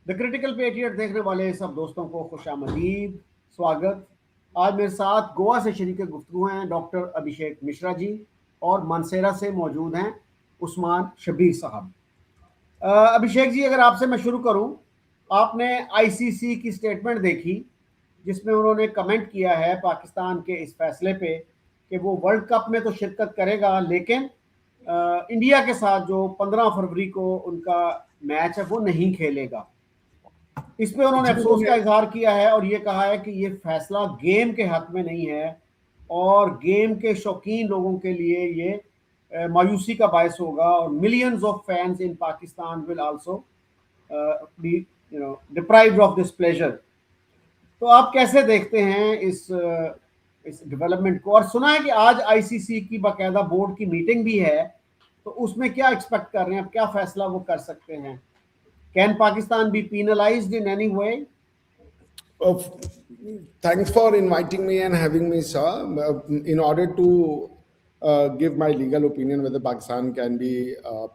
The critical patriot देखने वाले सब दोस्तों को खुशामदीद, स्वागत। आज मेरे साथ गोवा से शरीक गुफ्तगू हैं डॉक्टर अभिषेक मिश्रा जी और मानसेरा से मौजूद हैं उस्मान शबीर साहब। अभिषेक जी, अगर आपसे मैं शुरू करूं, आपने आईसीसी की स्टेटमेंट देखी जिसमें उन्होंने कमेंट किया है पाकिस्तान के इस फैसले पे कि वो वर्ल्ड कप में तो शिरकत करेगा, लेकिन इंडिया के साथ जो 15 फरवरी को उनका मैच है वो नहीं खेलेगा। इस पे उन्होंने जी अफसोस का इजहार किया है और ये कहा है कि ये फैसला गेम के हक में नहीं है और गेम के शौकीन लोगों के लिए ये मायूसी का बायस होगा और millions of fans in Pakistan will also be deprived of this pleasure. तो आप कैसे देखते हैं इस डेवलपमेंट को? और सुना है कि आज आईसीसी की बाकायदा बोर्ड की मीटिंग भी है, तो उसमें क्या एक्सपेक्ट कर रहे हैं, अब क्या फैसला वो कर सकते हैं? Can Pakistan be penalized in any way? Thanks for inviting me and having me, sir. In order to give my legal opinion whether Pakistan can be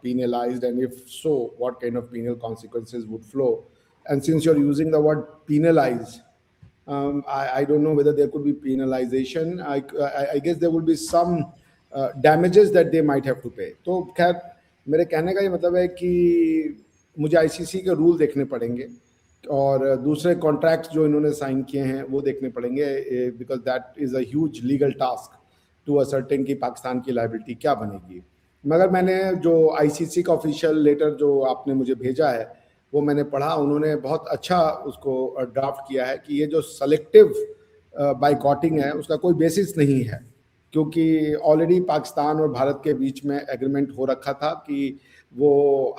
penalized, and if so, what kind of penal consequences would flow. And since you're using the word penalize, I don't know whether there could be penalization. I guess there would be some damages that they might have to pay. तो खैर मेरे कहने का ये मतलब है कि मुझे आईसीसी के रूल देखने पड़ेंगे और दूसरे कॉन्ट्रैक्ट्स जो इन्होंने साइन किए हैं वो देखने पड़ेंगे, because that is a huge legal task to ascertain कि पाकिस्तान की लायबिलिटी क्या बनेगी। मगर मैंने जो आईसीसी का ऑफिशियल लेटर जो आपने मुझे भेजा है वो मैंने पढ़ा, उन्होंने बहुत अच्छा उसको ड्राफ्ट किया है कि ये जो सेलेक्टिव बाइकॉटिंग है उसका कोई बेसिस नहीं है, क्योंकि ऑलरेडी पाकिस्तान और भारत के बीच में एग्रीमेंट हो रखा था कि वो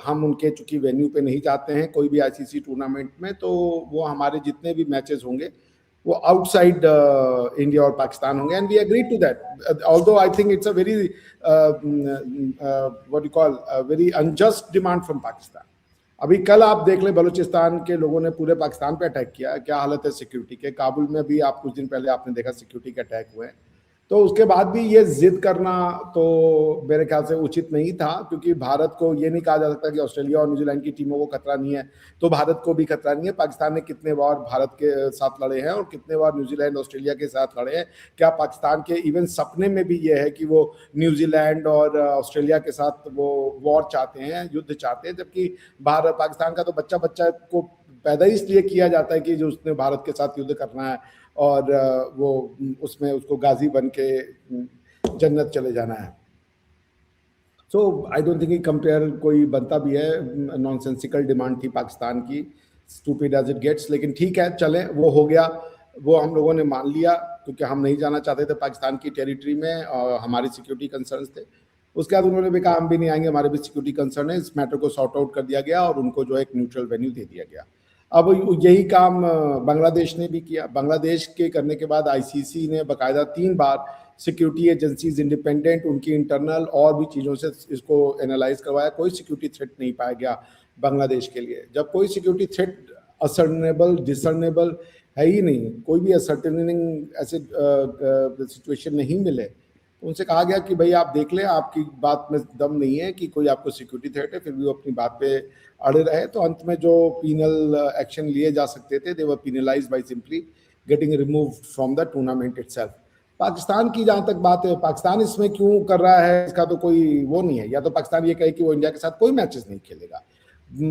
हम उनके चूंकि वेन्यू पे नहीं जाते हैं कोई भी आईसीसी टूर्नामेंट में, तो वो हमारे जितने भी मैचेस होंगे वो आउटसाइड इंडिया और पाकिस्तान होंगे, and we agree to that. Although I think it's a very what you call very unjust demand from Pakistan. अभी कल आप देख लें, बलूचिस्तान के लोगों ने पूरे पाकिस्तान पे अटैक किया, क्या हालत है सिक्योरिटी के। काबुल में भी आप कुछ दिन पहले आपने देखा सिक्योरिटी के अटैक हुए हैं। तो उसके बाद भी ये जिद करना तो मेरे ख्याल से उचित नहीं था, क्योंकि भारत को ये नहीं कहा जा सकता कि ऑस्ट्रेलिया और न्यूजीलैंड की टीमों को खतरा नहीं है तो भारत को भी खतरा नहीं है। पाकिस्तान ने कितने बार भारत के साथ लड़े हैं और कितने बार न्यूजीलैंड ऑस्ट्रेलिया के साथ लड़े हैं। क्या पाकिस्तान के इवन सपने में भी ये है कि वो न्यूजीलैंड और ऑस्ट्रेलिया के साथ वो वॉर चाहते हैं, युद्ध चाहते हैं, जबकि भारत पाकिस्तान का तो बच्चा बच्चा को पैदा ही इसलिए किया जाता है कि जो उसने भारत के साथ युद्ध करना है और वो उसमें उसको गाजी बन के जन्नत चले जाना है। सो आई डोंट थिंक कंपेयर कोई बनता भी है। नॉनसेंसिकल डिमांड थी पाकिस्तान की, स्टूपिड एज इट गेट्स, लेकिन ठीक है, चले, वो हो गया, वो हम लोगों ने मान लिया, क्योंकि हम नहीं जाना चाहते थे पाकिस्तान की टेरिटरी में और हमारी सिक्योरिटी कंसर्न्स थे। उसके बाद उन्होंने भी कहा हम भी नहीं आएंगे, हमारे भी सिक्योरिटी कंसर्न है। इस मैटर को सॉर्ट आउट कर दिया गया और उनको जो है एक न्यूट्रल वेन्यू दे दिया गया। अब यही काम बांग्लादेश ने भी किया। बांग्लादेश के करने के बाद आईसीसी ने बाकायदा 3 बार सिक्योरिटी एजेंसीज इंडिपेंडेंट उनकी इंटरनल और भी चीज़ों से इसको एनालाइज करवाया। कोई सिक्योरिटी थ्रेट नहीं पाया गया बांग्लादेश के लिए। जब कोई सिक्योरिटी थ्रेट असर्नेबल डिसर्नेबल है ही नहीं, कोई भी असर्टेनिंग ऐसे सिचुएशन नहीं मिले, तो उनसे कहा गया कि भाई आप देख लें, आपकी बात में दम नहीं है कि कोई आपको सिक्योरिटी थ्रेट है, फिर भी वो अपनी बात पे अड़े रहे। तो अंत में जो पीनल एक्शन लिए जा सकते थे, they were penalized by simply getting removed from the tournament itself. Pakistan की जहां तक बात है, पाकिस्तान इसमें क्यों कर रहा है इसका तो कोई वो नहीं है। या तो पाकिस्तान ये कहे कि वो इंडिया के साथ कोई मैचेस नहीं खेलेगा,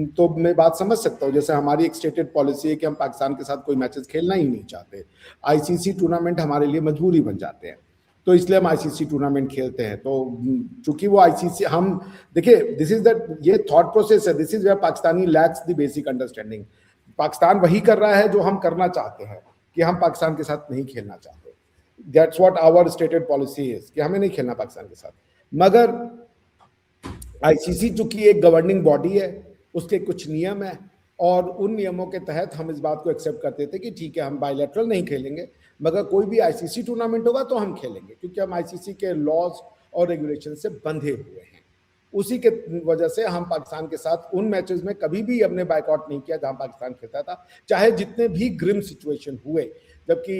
तो मैं बात समझ सकता हूँ। जैसे हमारी एक स्टेटेड पॉलिसी है कि हम पाकिस्तान के साथ कोई मैचेस खेलना ही नहीं चाहते, आईसीसी टूर्नामेंट हमारे लिए मजबूरी बन जाते हैं, तो इसलिए हम आईसीसी टूर्नामेंट खेलते हैं। तो चूंकि वो आईसीसी, हम देखिए, दिस इज दैट, ये थॉट प्रोसेस है, this is where Pakistani lacks the basic understanding. Pakistan वही कर रहा है जो हम करना चाहते हैं, कि हम पाकिस्तान के साथ नहीं खेलना चाहते। That's what our stated policy is, कि हमें नहीं खेलना पाकिस्तान के साथ। मगर आईसीसी चूंकि एक गवर्निंग बॉडी है, उसके कुछ नियम है, और उन नियमों के तहत हम इस बात को एक्सेप्ट करते थे कि ठीक है, हम बायलैटरल नहीं खेलेंगे, मगर कोई भी आईसीसी टूर्नामेंट होगा तो हम खेलेंगे, क्योंकि हम आईसीसी के लॉज और रेगुलेशन से बंधे हुए हैं। उसी के वजह से हम पाकिस्तान के साथ उन मैचेस में कभी भी हमने बायकॉट नहीं किया जहां पाकिस्तान खेलता था, चाहे जितने भी ग्रिम सिचुएशन हुए। जबकि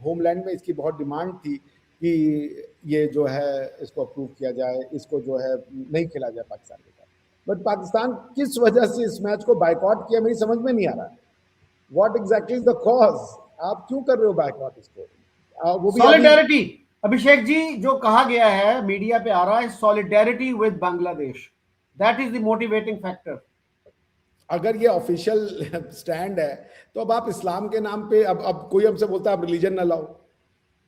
होमलैंड में इसकी बहुत डिमांड थी कि ये जो है इसको अप्रूव किया जाए, इसको जो है नहीं खेला जाए पाकिस्तान के साथ। बट पाकिस्तान किस वजह से इस मैच को बायकॉट किया मेरी समझ में नहीं आ रहा है। What exactly is the cause? आप क्यों कर रहे हो बायकॉट इसको? वो भी सॉलिडेरिटी अभिषेक जी, जो कहा गया है मीडिया पे आ रहा है, solidarity with Bangladesh, that is the motivating factor. अगर ये ऑफिशियल स्टैंड है तो अब आप इस्लाम के नाम पे अब कोई हमसे बोलता है आप रिलीजन ना लाओ,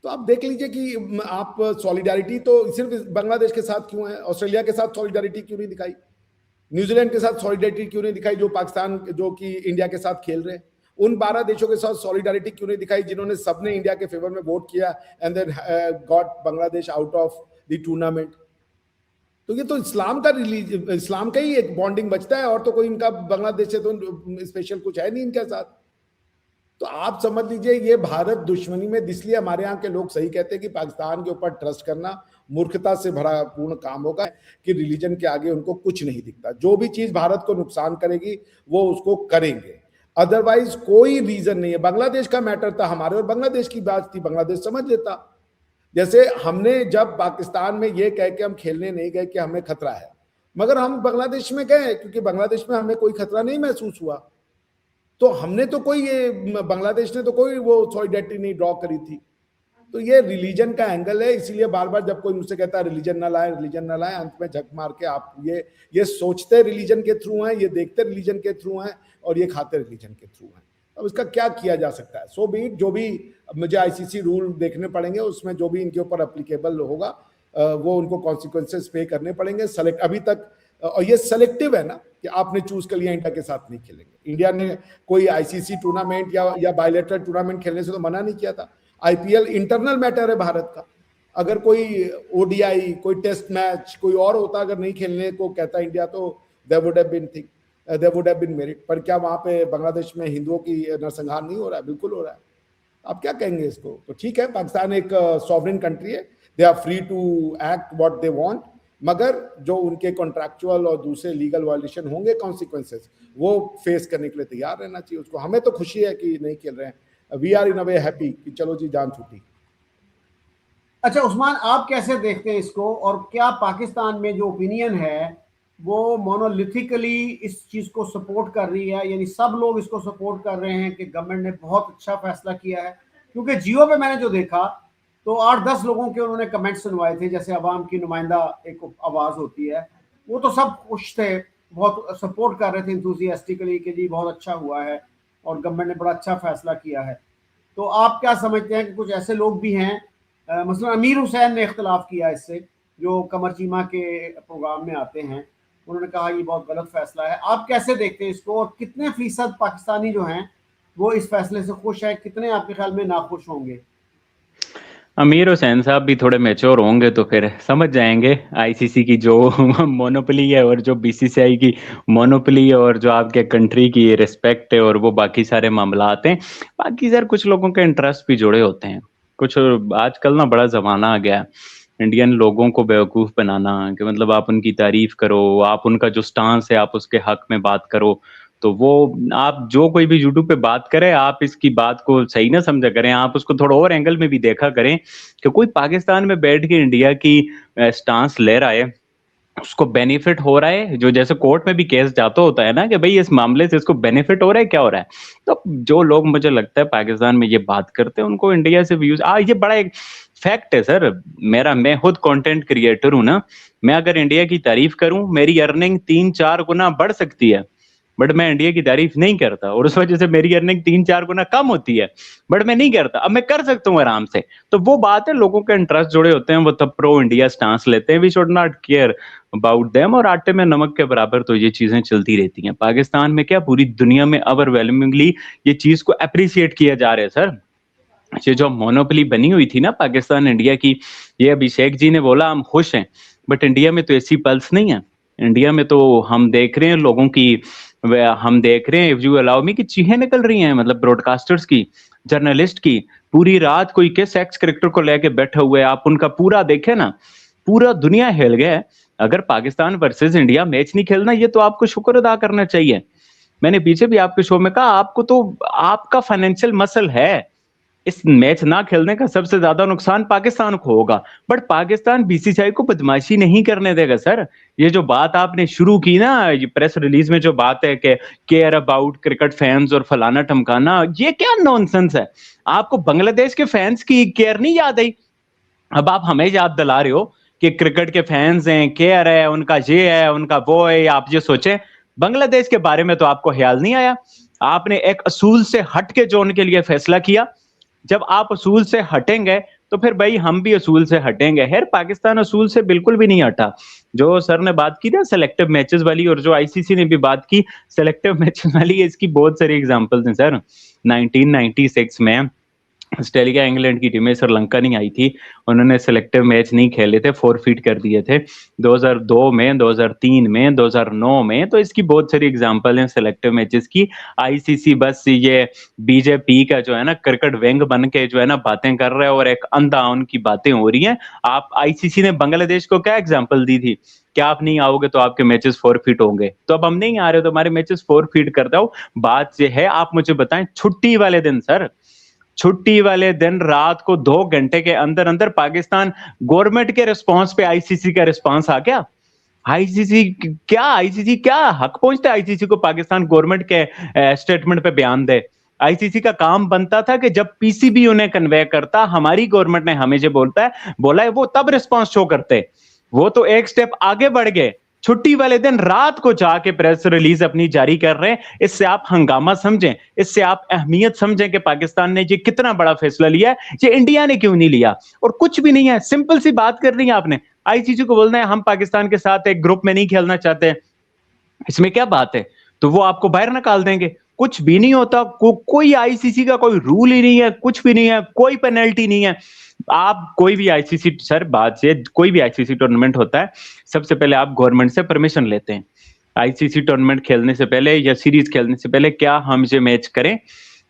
तो आप देख लीजिए कि आप सॉलिडारिटी तो सिर्फ बांग्लादेश के साथ क्यों है, ऑस्ट्रेलिया के साथ सॉलिडारिटी क्यों नहीं दिखाई, न्यूजीलैंड के साथ सॉलिडारिटी क्यों नहीं दिखाई, जो पाकिस्तान जो कि इंडिया के साथ खेल रहे हैं, उन 12 देशों के साथ सॉलिडारिटी क्यों नहीं दिखाई जिन्होंने सबने इंडिया के फेवर में वोट किया and then got Bangladesh out of the tournament. तो ये तो इस्लाम का ही एक बॉन्डिंग बचता है, और तो कोई इनका बांग्लादेश से तो स्पेशल कुछ है नहीं इनके साथ। तो आप समझ लीजिए ये भारत दुश्मनी में, इसलिए हमारे यहाँ के लोग सही कहते हैं कि पाकिस्तान के ऊपर ट्रस्ट करना मूर्खता से भरा पूर्ण काम होगा, कि रिलीजन के आगे उनको कुछ नहीं दिखता, जो भी चीज भारत को नुकसान करेगी वो उसको करेंगे, अदरवाइज कोई रीजन नहीं है। बांग्लादेश का मैटर था, हमारे और बांग्लादेश की बात थी, बांग्लादेश समझ लेता। जैसे हमने जब पाकिस्तान में ये कह के हम खेलने नहीं गए कि हमें खतरा है, मगर हम बांग्लादेश में गए क्योंकि बांग्लादेश में हमें कोई खतरा नहीं महसूस हुआ, तो हमने तो कोई ये बांग्लादेश ने तो कोई वो सॉलिडेरिटी नहीं ड्रॉ करी थी। तो ये रिलीजन का एंगल है, इसीलिए बार बार जब कोई मुझसे कहता है रिलीजन ना लाए, रिलीजन ना लाए, अंत में झक मार के आप ये सोचते रिलीजन के थ्रू हैं, ये देखते रिलीजन के थ्रू हैं, और ये खाते रिलीजन के थ्रू हैं। अब इसका क्या किया जा सकता है? सो बी इट, जो भी मुझे आईसीसी रूल देखने पड़ेंगे, उसमें जो भी इनके ऊपर एप्लीकेबल होगा वो उनको कॉन्सिक्वेंसेस पे करने पड़ेंगे। अभी तक, और ये सेलेक्टिव है ना कि आपने चूज कर लिया इंडिया के साथ नहीं खेलेंगे। इंडिया ने कोई आईसीसी टूर्नामेंट या बायलैटरल टूर्नामेंट खेलने से तो मना नहीं किया था। आईपीएल इंटरनल मैटर है भारत का, अगर कोई ओडीआई, कोई टेस्ट मैच कोई और होता, अगर नहीं खेलने को कहता इंडिया, तो there would have been merit. पर क्या वहां पे बांग्लादेश में हिंदुओं की नरसंहार नहीं हो रहा है? बिल्कुल हो रहा है। आप क्या कहेंगे इसको? तो ठीक है, पाकिस्तान एक सॉवरेन कंट्री है, they are free to act what they want, मगर जो उनके कॉन्ट्रैक्चुअल और दूसरे लीगल वायलेशन होंगे, कॉन्सिक्वेंसेस, वो फेस करने के लिए तैयार रहना चाहिए उसको। हमें तो खुशी है कि नहीं खेल रहे हैं, we are in a way happy कि चलो जी जान छूटी। अच्छा उस्मान, आप कैसे देखते हैं इसको, और क्या पाकिस्तान में जो ओपिनियन है वो मोनोलिथिकली इस चीज को सपोर्ट कर रही है, यानी सब लोग इसको सपोर्ट कर रहे हैं कि गवर्नमेंट ने बहुत अच्छा फैसला किया है? क्योंकि जियो पे मैंने जो देखा तो 8-10 लोगों के उन्होंने कमेंट सुनवाए थे, जैसे अवाम की नुमाइंदा एक आवाज होती है, वो तो सब खुश थे, बहुत सपोर्ट कर रहे थे इंथुसियास्टिकली कि जी बहुत अच्छा हुआ है और गवर्नमेंट ने बड़ा अच्छा फैसला किया है। तो आप क्या समझते हैं कि कुछ ऐसे लोग भी हैं, मसलन अमीर हुसैन ने इख्तलाफ किया इससे, जो कमर चीमा के प्रोग्राम में आते हैं, उन्होंने कहा ये बहुत गलत फैसला है। आप कैसे देखते हैं इसको, और कितने फीसद पाकिस्तानी जो हैं वो इस फैसले से खुश हैं, कितने आपके ख्याल में नाखुश होंगे? अमीर हुसैन साहब भी थोड़े मैच्योर होंगे तो फिर समझ जाएंगे आईसीसी की जो मोनोपोली है और जो बीसीसीआई की मोनोपोली है और जो आपके कंट्री की रिस्पेक्ट है और वो बाकी सारे मामलात हैं। बाकी सर कुछ लोगों के इंटरेस्ट भी जुड़े होते हैं। कुछ आजकल ना बड़ा जमाना आ गया है इंडियन लोगों को बेवकूफ़ बनाना, कि मतलब आप उनकी तारीफ करो, आप उनका जो स्टांस है आप उसके हक में बात करो, तो वो आप जो कोई भी यूट्यूब पे बात करे आप इसकी बात को सही ना समझा करें, आप उसको थोड़ा और एंगल में भी देखा करें कि कोई पाकिस्तान में बैठ के इंडिया की स्टांस ले रहा है, उसको बेनिफिट हो रहा है, जो जैसे कोर्ट में भी केस जाता होता है ना कि भाई इस मामले से इसको बेनिफिट हो रहा है, क्या हो रहा है। तो जो लोग मुझे लगता है पाकिस्तान में ये बात करते हैं उनको इंडिया से व्यूज ये बड़ा एक फैक्ट है सर। मैं खुद कंटेंट क्रिएटर हूं ना, मैं अगर इंडिया की तारीफ करूं मेरी अर्निंग 3-4 गुना बढ़ सकती है, बट मैं इंडिया की तारीफ नहीं करता और उस वजह से मेरी अर्निंग 3-4 गुना कम होती है, बट मैं नहीं करता। अब मैं कर सकता हूँ आराम से। तो वो बात है, लोगों के इंटरेस्ट जुड़े होते हैं, वो तब प्रो इंडिया स्टांस लेते हैं। We should not care about them, और आटे में नमक के बराबर तो ये चीजें चलती रहती हैं। पाकिस्तान में क्या पूरी दुनिया में ओवरवेलमिंगली ये चीज को अप्रिशिएट किया जा रहा है सर। ये जो मोनोपोली बनी हुई थी ना पाकिस्तान इंडिया की, ये अभिषेक जी ने बोला हम खुश हैं, बट इंडिया में तो ऐसी पल्स नहीं है। इंडिया में तो हम देख रहे हैं लोगों की, हम देख रहे हैं, इफ यू अलाउ मी, कि चीखें निकल रही हैं, मतलब ब्रॉडकास्टर्स की, जर्नलिस्ट की, पूरी रात कोई किस एक्स क्रिकेटर को लेके बैठे हुए, आप उनका पूरा देखे ना, पूरा दुनिया हिल गया है। अगर पाकिस्तान वर्सेस इंडिया मैच नहीं खेलना, ये तो आपको शुक्र अदा करना चाहिए। मैंने पीछे भी आपके शो में कहा, आपको तो आपका फाइनेंशियल मसल है, इस मैच ना खेलने का सबसे ज्यादा नुकसान पाकिस्तान को होगा, बट पाकिस्तान बीसीसीआई को बदमाशी नहीं करने देगा सर। ये जो बात आपने शुरू की ना, ये प्रेस रिलीज में जो बात है कि केयर अबाउट क्रिकेट फैंस और फलाना टमकाना, ये क्या नॉनसेंस है? आपको बांग्लादेश के फैंस की केयर नहीं याद आई? अब आप हमें याद दिला रहे हो कि क्रिकेट के फैंस हैं, केयर है, उनका ये है, उनका वो है। आप ये सोचें, बांग्लादेश के बारे में तो आपको ख्याल नहीं आया। आपने एक असूल से हट के जो उनके लिए फैसला किया। जब आप असूल से हटेंगे तो फिर भाई हम भी असूल से हटेंगे। खैर, पाकिस्तान असूल से बिल्कुल भी नहीं हटा। जो सर ने बात की ना सेलेक्टिव मैचेस वाली, और जो आईसीसी ने भी बात की सेलेक्टिव मैचेस वाली, इसकी बहुत सारी एग्जांपल्स हैं सर। 1996 में ऑस्ट्रेलिया इंग्लैंड की टीमें, श्रीलंका नहीं आई थी, उन्होंने सिलेक्टिव मैच नहीं खेले थे, फोरफीट कर दिए थे। 2002 में, 2003 में, 2009 में, तो इसकी बहुत सारी एग्जांपल हैं सिलेक्टिव मैचेस की। आईसीसी बस ये बीजेपी का जो है ना क्रिकेट विंग बन के जो है ना बातें कर रहे हैं, और एक अंधा उनकी बातें हो रही हैं। आप आईसीसी ने बांग्लादेश को क्या एग्जांपल दी थी कि आप नहीं आओगे तो आपके मैचेस फोरफीट होंगे, तो अब हम नहीं आ रहे तो हमारे मैचेस फोरफीट कर दो। बात ये है, आप मुझे बताएं, छुट्टी वाले दिन सर, छुट्टी वाले दिन रात को 2 घंटे के अंदर अंदर पाकिस्तान गवर्नमेंट के रिस्पांस पे आईसीसी का रिस्पांस आ गया। आईसीसी क्या हक पहुंचता है आईसीसी को पाकिस्तान गवर्नमेंट के स्टेटमेंट पे बयान दे? आईसीसी का काम बनता था कि जब पीसीबी उन्हें कन्वे करता, हमारी गवर्नमेंट ने हमें जो बोला है वो तब रिस्पांस शो करते। वो तो एक स्टेप आगे बढ़ गए, छुट्टी वाले दिन रात को जाके प्रेस रिलीज अपनी जारी कर रहे हैं। इससे आप हंगामा समझें, इससे आप अहमियत समझें कि पाकिस्तान ने ये कितना बड़ा फैसला लिया है, ये इंडिया ने क्यों नहीं लिया। और कुछ भी नहीं है, सिंपल सी बात कर रही है आपने। आईसीसी को बोलना है हम पाकिस्तान के साथ एक ग्रुप में नहीं खेलना चाहते, इसमें क्या बात है? तो वो आपको बाहर निकाल देंगे। कुछ भी नहीं होता, कोई आईसीसी का कोई रूल ही नहीं है, कुछ भी नहीं है, कोई पेनल्टी नहीं है। आप कोई भी आईसीसी सर, बात से कोई भी आईसीसी टूर्नामेंट होता है, सबसे पहले आप गवर्नमेंट से परमिशन लेते हैं। आईसीसी टूर्नामेंट खेलने से पहले या सीरीज खेलने से पहले, क्या हम ये मैच करें?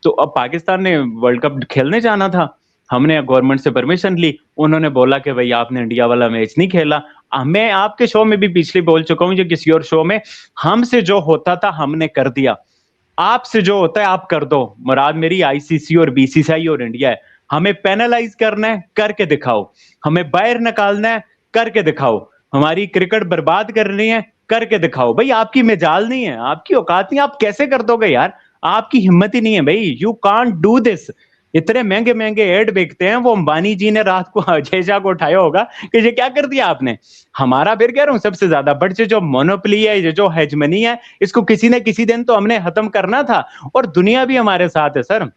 तो अब पाकिस्तान ने वर्ल्ड कप खेलने जाना था, हमने गवर्नमेंट से परमिशन ली, उन्होंने बोला कि भाई आपने इंडिया वाला मैच नहीं खेला। मैं आपके शो में भी पिछले बोल चुका हूं, जो किसी और शो में, हमसे जो होता था हमने कर दिया, आपसे जो होता है आप कर दो। मुराद मेरी आईसीसी और बीसीसीआई और इंडिया है। हमें पेनलाइज करना है, करके दिखाओ। हमें बाहर निकालना है, करके दिखाओ। हमारी क्रिकेट बर्बाद करनी है, करके दिखाओ। भाई आपकी मजाल नहीं है, आपकी औकात नहीं, आप कैसे कर दोगे यार? आपकी हिम्मत ही नहीं है भाई, यू कांट डू दिस। इतने महंगे महंगे एड बेचते हैं, वो अंबानी जी ने रात को अजय झा को उठाया होगा कि ये क्या कर दिया आपने। हमारा फिर कह रहा हूं सबसे ज्यादा बट जो मोनोपोली है, ये जो हेजमनी है, इसको किसी न किसी दिन तो हमने खत्म करना था। और दुनिया भी हमारे साथ है सर।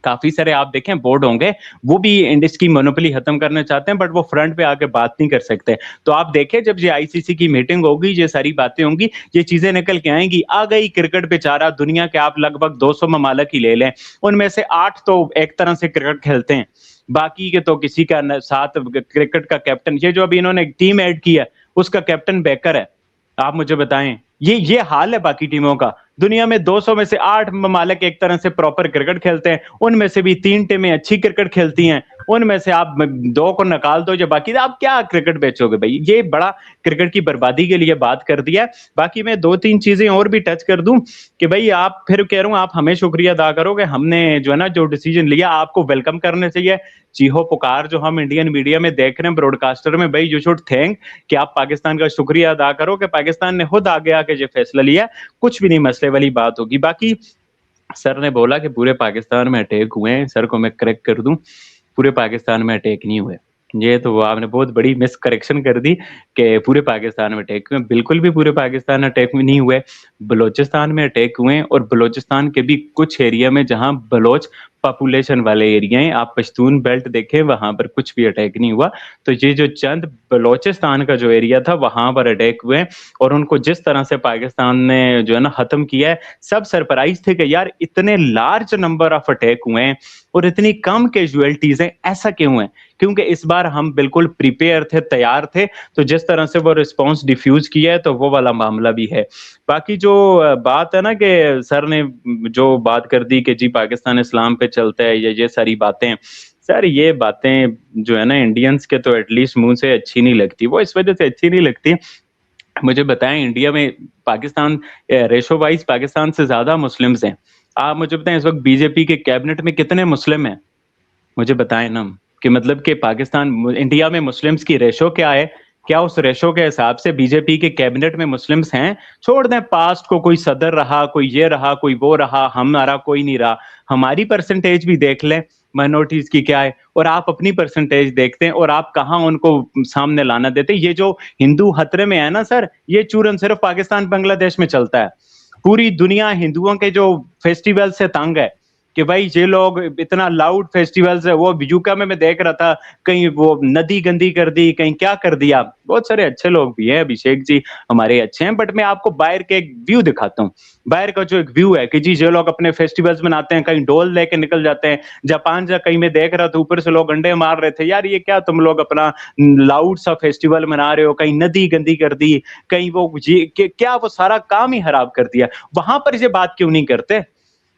काफी सारे आप देखें बोर्ड होंगे, वो भी इसकी मोनोपोली खत्म करना चाहते हैं, बट वो फ्रंट पे आके बात नहीं कर सकते। तो आप देखें, जब ये आईसीसी की मीटिंग होगी, ये सारी बातें होंगी, ये चीजें निकल के आएंगी। आ गई क्रिकेट बेचारा, दुनिया के आप लगभग 200 ममालिक ही ले लें, उनमें से 8 तो एक तरह से क्रिकेट खेलते हैं, बाकी के तो किसी का साथ क्रिकेट का कैप्टन, ये जो अभी इन्होंने टीम ऐड किया उसका कैप्टन बेकर है। आप मुझे बताएं, ये हाल है बाकी टीमों का। दुनिया में 200 में से 8 ममालिक एक तरह से प्रॉपर क्रिकेट खेलते हैं, उनमें से भी 3 टीमें अच्छी क्रिकेट खेलती हैं, उनमें से आप 2 को निकाल दो, जो बाकी आप क्या क्रिकेट बेचोगे भाई? ये बड़ा क्रिकेट की बर्बादी के लिए बात कर दिया। बाकी मैं 2-3 चीजें और भी टच कर दूं कि भाई आप, फिर कह रहा हूं, आप हमें शुक्रिया अदा करोगे, हमने जो है ना जो डिसीजन लिया आपको वेलकम करने चाहिए। चीहो पुकार जो हम इंडियन मीडिया में देख रहे हैं, ब्रॉडकास्टर में, भाई यू शुड थैंक कि आप पाकिस्तान का शुक्रिया अदा करो कि पाकिस्तान ने खुद आगे आके जो फैसला लिया। कुछ भी नहीं मसले वाली बात होगी। बाकी सर ने बोला कि पूरे पाकिस्तान में अटैक हुए हैं, सर को मैं करेक्ट कर दूं, पूरे पाकिस्तान में अटैक नहीं हुए। ये तो आपने बहुत बड़ी मिस करेक्शन कर दी कि पूरे पाकिस्तान में अटैक हुए। बिल्कुल भी पूरे पाकिस्तान में अटैक में नहीं हुए, बलोचिस्तान में अटैक हुए, और बलोचिस्तान के भी कुछ एरिया में जहां बलोच पॉपुलेशन वाले एरिया हैं, आप पश्तून बेल्ट देखें, वहां पर कुछ भी अटैक नहीं हुआ। तो ये जो चंद बलोचिस्तान का जो एरिया था वहां पर अटैक हुए, और उनको जिस तरह से पाकिस्तान ने जो है ना खत्म किया है, सब सरप्राइज थे कि यार इतने लार्ज नंबर ऑफ अटैक हुए हैं और इतनी कम कैजुअलिटीज हैं, ऐसा क्यों है? क्योंकि इस बार हम बिल्कुल प्रिपेयर थे, तैयार थे। तो जिस तरह से वो रिस्पांस डिफ्यूज किया है, तो वो वाला मामला भी है। बाकी जो बात है ना कि सर ने जो बात कर दी कि जी पाकिस्तान इस्लाम पे चलता है, ये सारी बातें, सर ये बातें जो है ना इंडियंस के तो एटलीस्ट मुंह से अच्छी नहीं लगती। वो इस वजह से अच्छी नहीं लगती, मुझे बताएं, इंडिया में पाकिस्तान रेशो वाइज पाकिस्तान से ज्यादा मुस्लिम्स हैं। आप मुझे बताएं इस वक्त बीजेपी के कैबिनेट में कितने मुस्लिम हैं? मुझे बताएं ना कि मतलब कि पाकिस्तान इंडिया में मुस्लिम्स की रेशो क्या है, क्या उस रेशो के हिसाब से बीजेपी के कैबिनेट में मुस्लिम्स हैं? छोड़ दें पास्ट को, कोई सदर रहा, कोई ये रहा, कोई वो रहा, हमारा कोई नहीं रहा। हमारी परसेंटेज भी देख लें माइनॉरिटीज की क्या है, और आप अपनी परसेंटेज देखते हैं और आप कहाँ उनको सामने लाना देते। ये जो हिंदू खतरे में है ना सर, ये चूरन सिर्फ पाकिस्तान बांग्लादेश में चलता है। पूरी दुनिया हिंदुओं के जो फेस्टिवल से तंग है कि भाई ये लोग इतना लाउड फेस्टिवल्स है। वो यूके में मैं देख रहा था, कहीं वो नदी गंदी कर दी, कहीं क्या कर दिया। बहुत सारे अच्छे लोग भी हैं, अभिषेक जी हमारे अच्छे हैं, बट मैं आपको बाहर के एक व्यू दिखाता हूँ। बाहर का जो एक व्यू है कि जी ये लोग अपने फेस्टिवल्स मनाते हैं, कहीं डोल लेके निकल जाते हैं। जापान जा कहीं मैं देख रहा था, ऊपर से लोग अंडे मार रहे थे, यार ये क्या तुम लोग अपना लाउड सा फेस्टिवल मना रहे हो, कहीं नदी गंदी कर दी, कहीं वो ये क्या वो सारा काम ही खराब कर दिया। वहां पर ये बात क्यों नहीं करते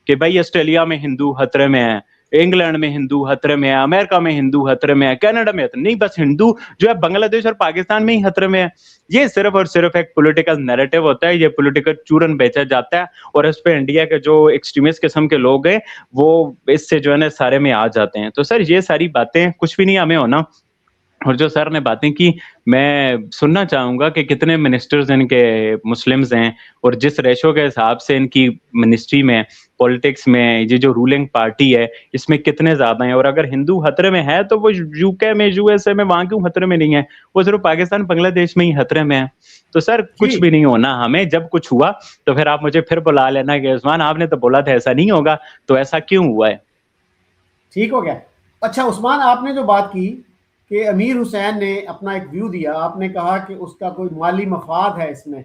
कि भाई ऑस्ट्रेलिया में हिंदू खतरे में है, इंग्लैंड में हिंदू खतरे में है, अमेरिका में हिंदू खतरे में है, कनाडा में नहीं, बस हिंदू जो है बांग्लादेश और पाकिस्तान में ही खतरे में है। ये सिर्फ और सिर्फ एक पॉलिटिकल नैरेटिव होता है, ये पॉलिटिकल चूरन बेचा जाता है, और इस पे इंडिया के जो एक्सट्रीमिस्ट किस्म के लोग हैं वो इससे जो है ना सारे में आ जाते हैं। तो सर ये सारी बातें कुछ भी नहीं हमें होना। और जो सर ने बातें की, मैं सुनना चाहूंगा कि कितने मिनिस्टर्स इनके मुस्लिम्स हैं, और जिस रेशो के हिसाब से इनकी मिनिस्ट्री में, पॉलिटिक्स में ये जो रूलिंग पार्टी है इसमें कितने ज्यादा हैं। और अगर हिंदू खतरे में है तो वो यूके में, यूएसए में वहां क्यों खतरे में नहीं है? वो सिर्फ पाकिस्तान बांग्लादेश में ही खतरे में है। तो सर कुछ भी नहीं होना हमें, जब कुछ हुआ तो फिर आप मुझे फिर बुला लेना कि उस्मान आपने तो बोला था ऐसा नहीं होगा, तो ऐसा क्यों हुआ है? ठीक हो गया। अच्छा उस्मान, आपने जो बात की कि अमीर हुसैन ने अपना एक व्यू दिया, आपने कहा कि उसका कोई माली मफाद है इसमें,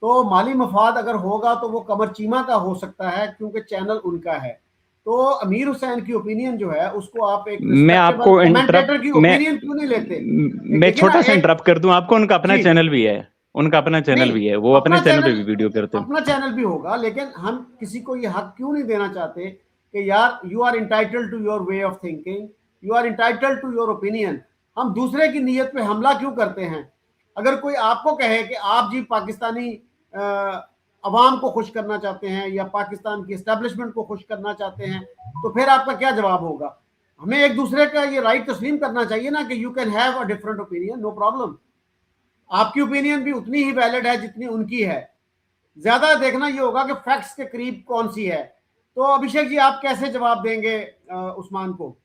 तो माली मफाद अगर होगा तो वो कमर चीमा का हो सकता है क्योंकि चैनल उनका है। तो अमीर हुसैन की ओपिनियन जो है उसको आप एक मैं रिस्पेक्टेबल आपको कमेंटेटर की इंटरप्ट ओपिनियन क्यों नहीं लेते? मैं देखिए ना, छोटा सा एक इंटरप्ट कर दूं आपको, उनका अपना जी चैनल भी है, उनका अपना चैनल नहीं, भी है, वो अपने अपना चैनल पे चैनल, भी वीडियो करते हैं। अपना चैनल भी होगा, लेकिन हम किसी को ये हक क्यों नहीं देना चाहते कि यार you are entitled to your way of thinking, you are entitled to your opinion. हम दूसरे की नीयत पे हमला क्यों करते हैं? अगर कोई आपको कहे कि आप जी पाकिस्तानी अवाम को खुश करना चाहते हैं या पाकिस्तान की एस्टेब्लिशमेंट को खुश करना चाहते हैं, तो फिर आपका क्या जवाब होगा? हमें एक दूसरे का ये राइट तस्लीम करना चाहिए ना कि you can have a different opinion, no problem. आपकी ओपिनियन भी उतनी ही वैलिड है जितनी उनकी है। ज्यादा देखना ये होगा कि फैक्ट्स के करीब कौन सी है। तो अभिषेक जी, आप कैसे जवाब देंगे उस्मान को?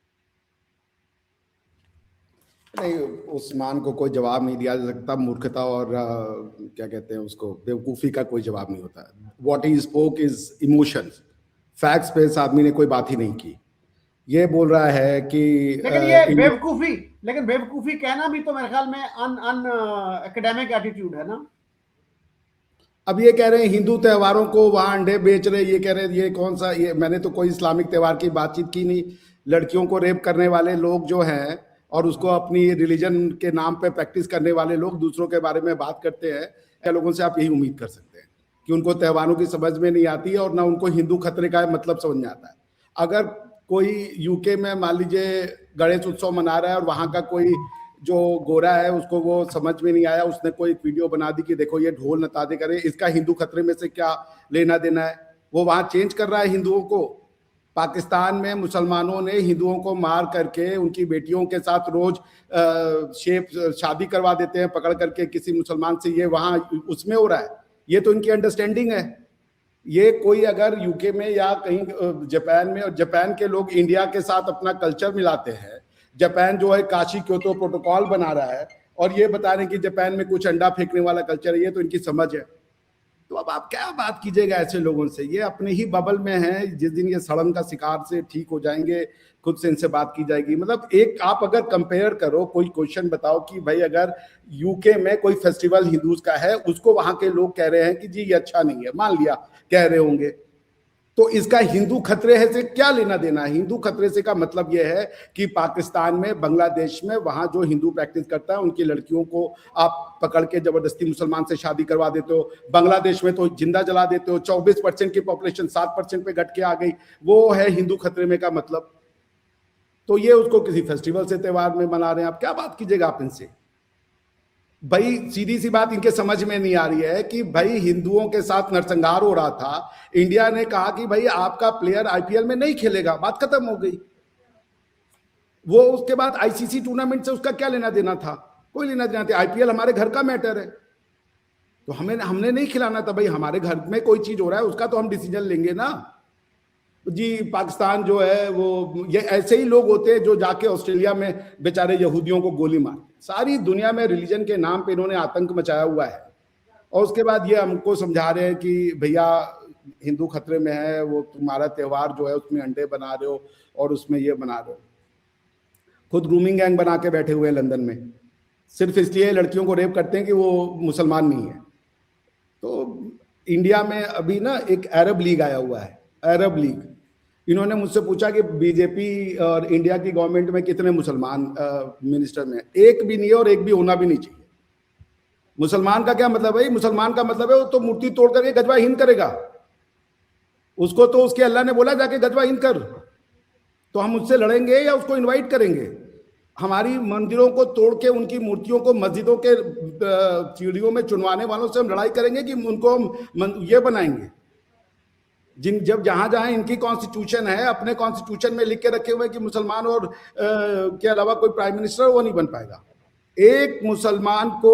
नहीं, उस्मान को कोई जवाब नहीं दिया जा सकता। मूर्खता और क्या कहते हैं उसको, बेवकूफ़ी का कोई जवाब नहीं होता। What he spoke is emotions. Facts पे इस आदमी ने कोई बात ही नहीं की। ये बोल रहा है कि लेकिन ये बेवकूफी, लेकिन बेवकूफी कहना भी तो मेरे ख्याल में अन एकेडमिक एटीट्यूड है ना। अब ये कह रहे हैं हिंदू त्योहारों को वहां अंडे बेच रहे, ये कह रहे हैं ये कौन सा, ये मैंने तो कोई इस्लामिक त्योहार की बातचीत की नहीं। लड़कियों को रेप करने वाले लोग जो हैं और उसको अपनी रिलीजन के नाम पे प्रैक्टिस करने वाले लोग दूसरों के बारे में बात करते हैं, ऐसे लोगों से आप यही उम्मीद कर सकते हैं कि उनको त्योहारों की समझ में नहीं आती है और ना उनको हिंदू खतरे का मतलब समझ में आता है। अगर कोई यूके में मान लीजिए गणेश उत्सव मना रहा है और वहां का कोई जो गोरा है उसको वो समझ में नहीं आया, उसने कोई वीडियो बना दी कि देखो ये ढोल नतादे करे, इसका हिंदू खतरे में से क्या लेना देना है? वो वहां चेंज कर रहा है हिंदुओं को। पाकिस्तान में मुसलमानों ने हिंदुओं को मार करके उनकी बेटियों के साथ रोज शेप शादी करवा देते हैं पकड़ करके किसी मुसलमान से, ये वहां उसमें हो रहा है। ये तो इनकी अंडरस्टैंडिंग है। ये कोई अगर यूके में या कहीं जापान में, और जापान के लोग इंडिया के साथ अपना कल्चर मिलाते हैं, जापान जो है काशी क्योतो प्रोटोकॉल बना रहा है और ये बता रहे हैं कि जापान में कुछ अंडा फेंकने वाला कल्चर है, ये तो इनकी समझ है। तो अब आप क्या बात कीजिएगा ऐसे लोगों से? ये अपने ही बबल में हैं। जिस दिन ये सड़न का शिकार से ठीक हो जाएंगे खुद से इनसे बात की जाएगी। मतलब एक आप अगर कंपेयर करो, कोई क्वेश्चन बताओ कि भाई अगर यूके में कोई फेस्टिवल हिंदूज का है उसको वहां के लोग कह रहे हैं कि जी ये अच्छा नहीं है, मान लिया कह रहे होंगे, तो इसका हिंदू खतरे है से क्या लेना देना है? हिंदू खतरे से का मतलब यह है कि पाकिस्तान में, बांग्लादेश में, वहां जो हिंदू प्रैक्टिस करता है उनकी लड़कियों को आप पकड़ के जबरदस्ती मुसलमान से शादी करवा देते हो। बांग्लादेश में तो जिंदा जला देते हो। 24% की पॉपुलेशन 7% पे घट के आ गई, वो है हिंदू खतरे में का मतलब। तो ये उसको किसी फेस्टिवल से त्योहार में मना रहे हैं, आप क्या बात कीजिएगा आप इनसे? भाई सीधी सी बात इनके समझ में नहीं आ रही है कि भाई हिंदुओं के साथ नरसंहार हो रहा था, इंडिया ने कहा कि भाई आपका प्लेयर आईपीएल में नहीं खेलेगा, बात खत्म हो गई। वो उसके बाद आईसीसी टूर्नामेंट से उसका क्या लेना देना था? कोई लेना देना था। आईपीएल हमारे घर का मैटर है, तो हमने नहीं खिलाना था भाई। हमारे घर में कोई चीज हो रहा है उसका तो हम डिसीजन लेंगे ना जी। पाकिस्तान जो है वो, ये ऐसे ही लोग होते हैं जो जाके ऑस्ट्रेलिया में बेचारे यहूदियों को गोली मारते। सारी दुनिया में रिलीजन के नाम पे इन्होंने आतंक मचाया हुआ है, और उसके बाद ये हमको समझा रहे हैं कि भैया हिंदू खतरे में है, वो तुम्हारा त्योहार जो है उसमें अंडे बना रहे हो और उसमें ये बना रहे हो। खुद ग्रूमिंग गैंग बना के बैठे हुए हैं लंदन में, सिर्फ इसलिए लड़कियों को रेप करते हैं कि वो मुसलमान नहीं है। तो इंडिया में अभी ना एक अरब लीग आया हुआ है, अरब लीग। इन्होंने मुझसे पूछा कि बीजेपी और इंडिया की गवर्नमेंट में कितने मुसलमान मिनिस्टर में? एक भी नहीं है, और एक भी होना भी नहीं चाहिए। मुसलमान का क्या मतलब है? मुसलमान का मतलब है वो तो मूर्ति तोड़ करके गजवा हिंद करेगा। उसको तो उसके अल्लाह ने बोला जाके गजवा हिंद कर, तो हम उससे लड़ेंगे या उसको इनवाइट करेंगे? हमारी मंदिरों को तोड़ के उनकी मूर्तियों को मस्जिदों के सीढ़ियों में चुनवाने वालों से हम लड़ाई करेंगे कि उनको हम ये बनाएंगे? जब जहां जहां इनकी कॉन्स्टिट्यूशन है, अपने कॉन्स्टिट्यूशन में लिख के रखे हुए कि मुसलमान और के अलावा कोई प्राइम मिनिस्टर वो नहीं बन पाएगा। एक मुसलमान को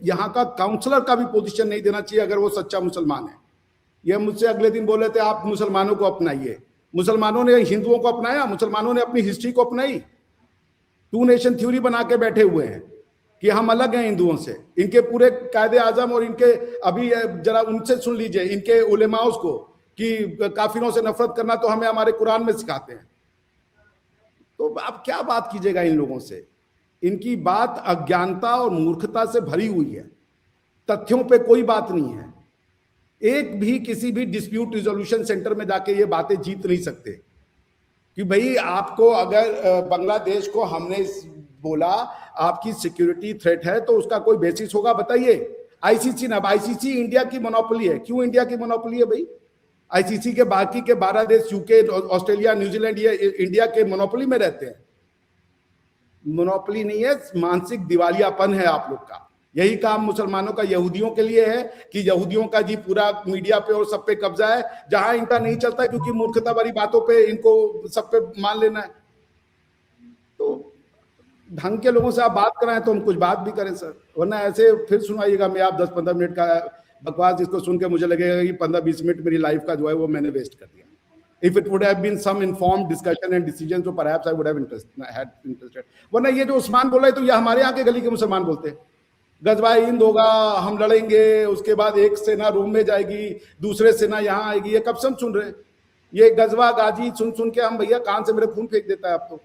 यहाँ का काउंसलर का भी पोजीशन नहीं देना चाहिए अगर वो सच्चा मुसलमान है। ये मुझसे अगले दिन बोले थे आप मुसलमानों को अपनाइए। मुसलमानों ने हिंदुओं को अपनाया? मुसलमानों ने अपनी हिस्ट्री को अपनाई? टू नेशन थ्योरी बना के बैठे हुए हैं कि हम अलग हैं हिंदुओं से। इनके पूरे कायदे आजम और इनके, अभी जरा उनसे सुन लीजिए इनके उलेमाओं को कि काफिरों से नफरत करना तो हमें हमारे कुरान में सिखाते हैं। तो आप क्या बात कीजिएगा इन लोगों से? इनकी बात अज्ञानता और मूर्खता से भरी हुई है, तथ्यों पे कोई बात नहीं है। एक भी किसी भी डिस्प्यूट रिजोल्यूशन सेंटर में जाके ये बातें जीत नहीं सकते कि भाई आपको अगर बांग्लादेश को हमने बोला आपकी सिक्योरिटी थ्रेट है तो उसका कोई बेसिस होगा? बताइए। आईसीसी ना, आईसीसी इंडिया की मोनोपोली है। क्यों इंडिया की मोनोपोली है भाई? आईसीसी के बाकी के 12 देश, यूके, ऑस्ट्रेलिया, न्यूजीलैंड, ये इंडिया के मोनोपोली में रहते हैं। मोनोपोली नहीं है, मानसिक दिवालियापन है आप लोग का। यही काम मुसलमानों का यहूदियों के लिए है कि यहूदियों का जी पूरा मीडिया पे और सब पे कब्जा है, जहां इनका नहीं चलता क्योंकि मूर्खता वाली बातों पे इनको सब पे मान लेना है। तो ढंग के लोगों से आप बात कराएं तो हम कुछ बात भी करें सर, वरना ऐसे फिर सुनाइएगा मैं आप 10-15 मिनट का बकवास, जिसको सुन के मुझे लगेगा कि 15-20 मिनट मेरी लाइफ का जो है वो मैंने वेस्ट कर दिया। If it would have been some informed discussion and decision, so perhaps I would have interested. वरना ये जो उस्मान बोल रहे तो ये हमारे यहाँ के गली के मुसलमान बोलते हैं गजवा हिंद होगा, हम लड़ेंगे, उसके बाद एक सेना रोम में जाएगी, दूसरे सेना यहाँ आएगी। ये कब से हम सुन रहे हैं? ये गजवा गाजी सुन सुन के हम, भैया कान से मेरे खून फेंक देता है अब तो।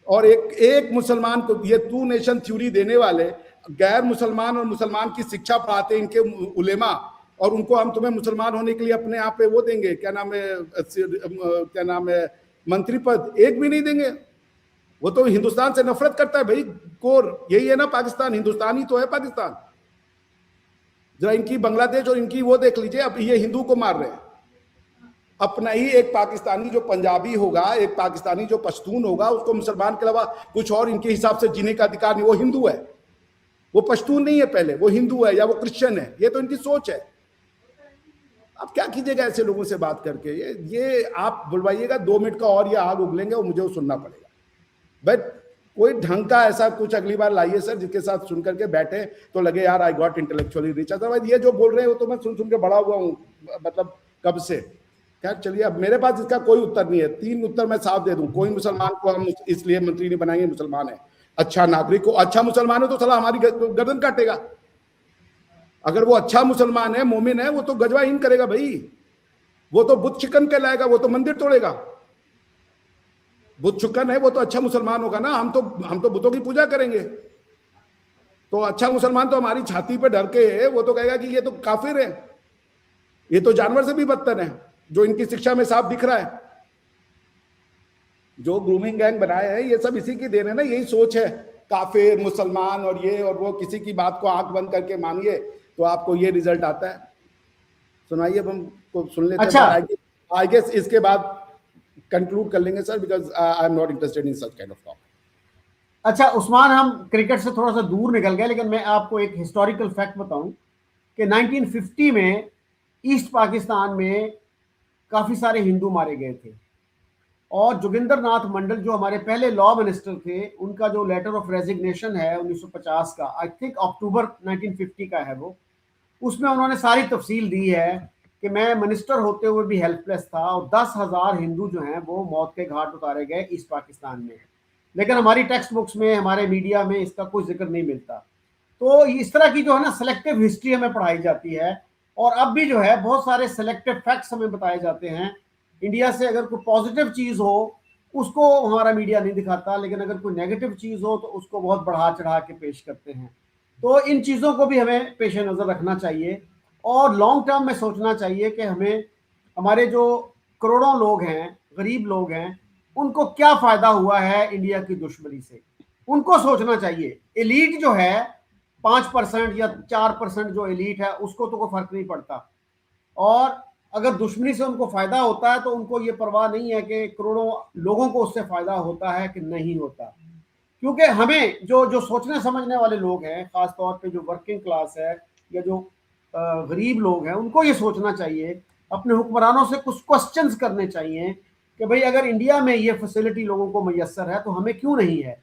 और एक मुसलमान को ये टू नेशन थ्योरी देने वाले गैर मुसलमान और मुसलमान की शिक्षा पढ़ाते इनके उलेमा, और उनको हम तुम्हें मुसलमान होने के लिए अपने यहाँ पे वो देंगे, क्या नाम है मंत्री पद, एक भी नहीं देंगे। वो तो हिंदुस्तान से नफरत करता है भाई, कोर यही है ना पाकिस्तान, हिंदुस्तानी तो है पाकिस्तान। जरा इनकी बांग्लादेश और इनकी वो देख लीजिए, अब ये हिंदू को मार रहे हैं। अपना ही एक पाकिस्तानी जो पंजाबी होगा, एक पाकिस्तानी जो पश्तून होगा, उसको मुसलमान के अलावा कुछ और इनके हिसाब से जीने का अधिकार नहीं। वो हिंदू है, वो पश्तून नहीं है, पहले वो हिंदू है या वो क्रिश्चियन है, ये तो इनकी सोच है। आप क्या कीजिएगा ऐसे लोगों से बात करके? ये आप बुलवाइएगा 2 मिनट का और ये आग उगलेंगे और मुझे वो सुनना पड़ेगा। बट कोई ढंग का ऐसा कुछ अगली बार लाइए सर, जिसके साथ सुन करके बैठे तो लगे यार I got intellectually rich. Otherwise ये जो बोल रहे हैं वो तो मैं सुन सुन के बड़ा हुआ हूँ, मतलब कब से। क्या चलिए, अब मेरे पास इसका कोई उत्तर नहीं है। 3 उत्तर मैं साफ दे दूं। कोई मुसलमान को हम इसलिए मंत्री नहीं बनाएंगे, मुसलमान है, अच्छा नागरिक हो, अच्छा मुसलमान हो तो साला हमारी गर्दन काटेगा। अगर वो अच्छा मुसलमान है, मोमिन है, वो तो गजवा इन करेगा भाई, वो तो बुत चिकन कहलाएगा, वो तो मंदिर तोड़ेगा। बुत चिकन है वो तो अच्छा मुसलमान होगा ना। हम तो बुतों की पूजा करेंगे, तो अच्छा मुसलमान तो हमारी छाती पे डर के है, वो तो कहेगा कि ये तो काफिर है, ये तो जानवर से भी बदतर है, जो इनकी शिक्षा में साफ दिख रहा है। जो ग्रूमिंग गैंग बनाए हैं ये सब इसी की देन है ना, यही सोच है, काफिर मुसलमान और ये और वो। किसी की बात को आंख बंद करके मानिए तो आपको ये रिजल्ट आता है। सुनाइए, हम को सुन लेते हैं। अच्छा, आई गेस इसके बाद कंक्लूड कर लेंगे sir, because I am not interested in such kind of talk. अच्छा उस्मान, हम क्रिकेट से थोड़ा सा दूर निकल गए, लेकिन मैं आपको एक हिस्टोरिकल फैक्ट बताऊं कि 1950 में ईस्ट पाकिस्तान में काफी सारे हिंदू मारे गए थे। और जोगिंदर नाथ मंडल जो हमारे पहले लॉ मिनिस्टर थे, उनका जो लेटर ऑफ रेजिग्नेशन है 1950 का, आई थिंक अक्टूबर 1950 का है वो, उसमें उन्होंने सारी तफसील दी है कि मैं मिनिस्टर होते हुए भी हेल्पलेस था और 10,000 हिंदू जो हैं वो मौत के घाट उतारे गए ईस्ट पाकिस्तान में। लेकिन हमारी टेक्स्ट बुक्स में, हमारे मीडिया में इसका कोई जिक्र नहीं मिलता। तो इस तरह की जो है ना सेलेक्टिव हिस्ट्री हमें पढ़ाई जाती है, और अब भी जो है बहुत सारे सेलेक्टिव फैक्ट्स हमें बताए जाते हैं। इंडिया से अगर कोई पॉजिटिव चीज़ हो उसको हमारा मीडिया नहीं दिखाता, लेकिन अगर कोई नेगेटिव चीज़ हो तो उसको बहुत बढ़ा चढ़ा के पेश करते हैं। तो इन चीज़ों को भी हमें पेश नज़र रखना चाहिए और लॉन्ग टर्म में सोचना चाहिए कि हमें, हमारे जो करोड़ों लोग हैं, गरीब लोग हैं, उनको क्या फ़ायदा हुआ है इंडिया की दुश्मनी से, उनको सोचना चाहिए। एलीट जो है 5% या 4% जो एलीट है उसको तो कोई फर्क नहीं पड़ता, और अगर दुश्मनी से उनको फायदा होता है तो उनको ये परवाह नहीं है कि करोड़ों लोगों को उससे फायदा होता है कि नहीं होता। क्योंकि हमें जो सोचने समझने वाले लोग हैं, खासतौर पे जो वर्किंग क्लास है या जो गरीब लोग हैं, उनको ये सोचना चाहिए, अपने हुक्मरानों से कुछ क्वेश्चंस करने चाहिए कि भाई अगर इंडिया में ये फैसिलिटी लोगों को मैसर है तो हमें क्यों नहीं है।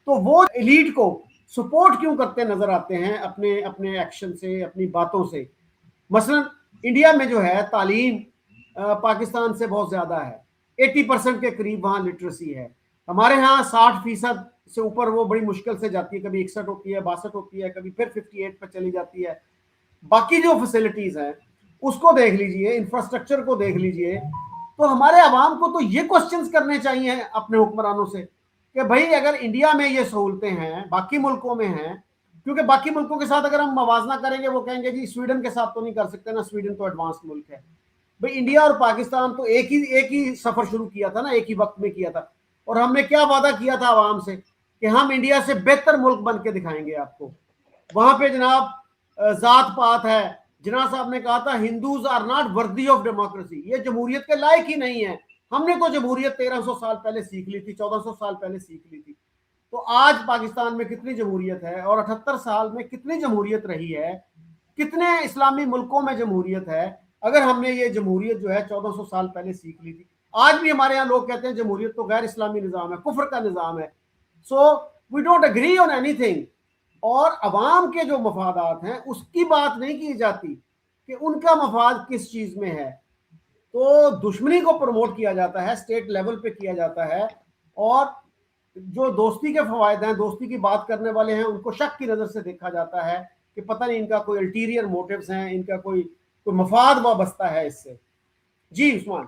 तो वो एलीट को सपोर्ट क्यों करते नजर आते हैं अपने अपने एक्शन से, अपनी बातों से। मसलन इंडिया में जो है तालीम पाकिस्तान से बहुत ज़्यादा है, 80% के करीब वहाँ लिटरेसी है। हमारे यहाँ 60% से ऊपर वो बड़ी मुश्किल से जाती है, कभी 61 होती है, 62 होती है, कभी फिर 58 पर चली जाती है। बाकी जो फैसिलिटीज़ हैं उसको देख लीजिए, इंफ्रास्ट्रक्चर को देख लीजिए। तो हमारे आवाम को तो ये क्वेश्चंस करने चाहिए अपने हुक्मरानों से कि भाई अगर इंडिया में ये सहूलतें हैं, बाकी मुल्कों में हैं, क्योंकि बाकी मुल्कों के साथ अगर हम मवाजना करेंगे वो कहेंगे जी स्वीडन के साथ तो नहीं कर सकते ना, स्वीडन तो एडवांस मुल्क है। भाई इंडिया और पाकिस्तान तो एक ही सफर शुरू किया था ना, एक ही वक्त में किया था, और हमने क्या वादा किया था आवाम से कि हम इंडिया से बेहतर मुल्क बन के दिखाएंगे आपको। वहां पे जनाब जात पात है, जिन्ना साहब ने कहा था Hindus are not worthy of democracy, ये जमहूरियत के लायक ही नहीं है। हमने तो जमहूरियत 1300 साल पहले सीख ली थी, 1400 साल पहले सीख ली थी। तो आज पाकिस्तान में कितनी जमहूरियत है, और 78 साल में कितनी जमहूरियत रही है, कितने इस्लामी मुल्कों में जमहूरियत है। अगर हमने ये जमहूरियत जो है 1400 साल पहले सीख ली थी, आज भी हमारे यहाँ लोग कहते हैं जमहूरियत तो गैर इस्लामी निज़ाम है, कुफ्र का निज़ाम है। So we don't agree on anything, और अवाम के जो मफादात हैं उसकी बात नहीं की जाती कि उनका मफाद किस चीज़ में है। तो दुश्मनी को प्रमोट किया जाता है, स्टेट लेवल पे किया जाता है, और जो दोस्ती के फवायद हैं, दोस्ती की बात करने वाले हैं, उनको शक की नज़र से देखा जाता है कि पता नहीं इनका कोई अल्टीरियर मोटिव्स हैं, इनका कोई मफाद वाबस्ता है इससे। जी उस्मान।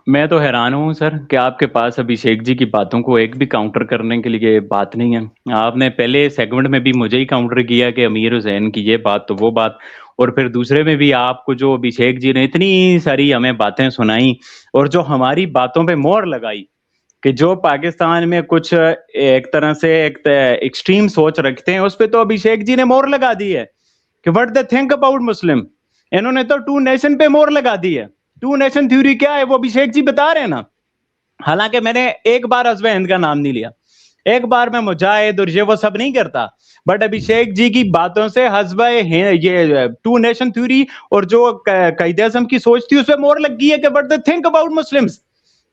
मैं तो हैरान हूँ सर कि आपके पास अभिषेक जी की बातों को एक भी काउंटर करने के लिए बात नहीं है। आपने पहले सेगमेंट में भी मुझे ही काउंटर किया कि अमीर हुसैन की ये बात तो वो बात, और फिर दूसरे में भी आपको जो अभिषेक जी ने इतनी सारी हमें बातें सुनाई और जो हमारी बातों पे मोहर लगाई कि जो पाकिस्तान में कुछ एक तरह से एक एक्सट्रीम सोच रखते हैं, उस पर तो अभिषेक जी ने मोहर लगा दी है कि व्हाट दे थिंक अबाउट मुस्लिम। इन्होंने तो 2 नेशन पे मोहर लगा दी है। 2 नेशन थ्योरी क्या है वो अभिषेक जी बता रहे हैं ना। हालांकि मैंने एक बार हस्ब हिंद का नाम नहीं लिया, एक बार मैं मुजाहिद और ये वो सब नहीं करता, बट अभिषेक जी की बातों से हस्ब ये 2 नेशन थ्योरी और जो कायदे आज़म की सोच थी उस पर मोहर लग गई है कि what they think about Muslims.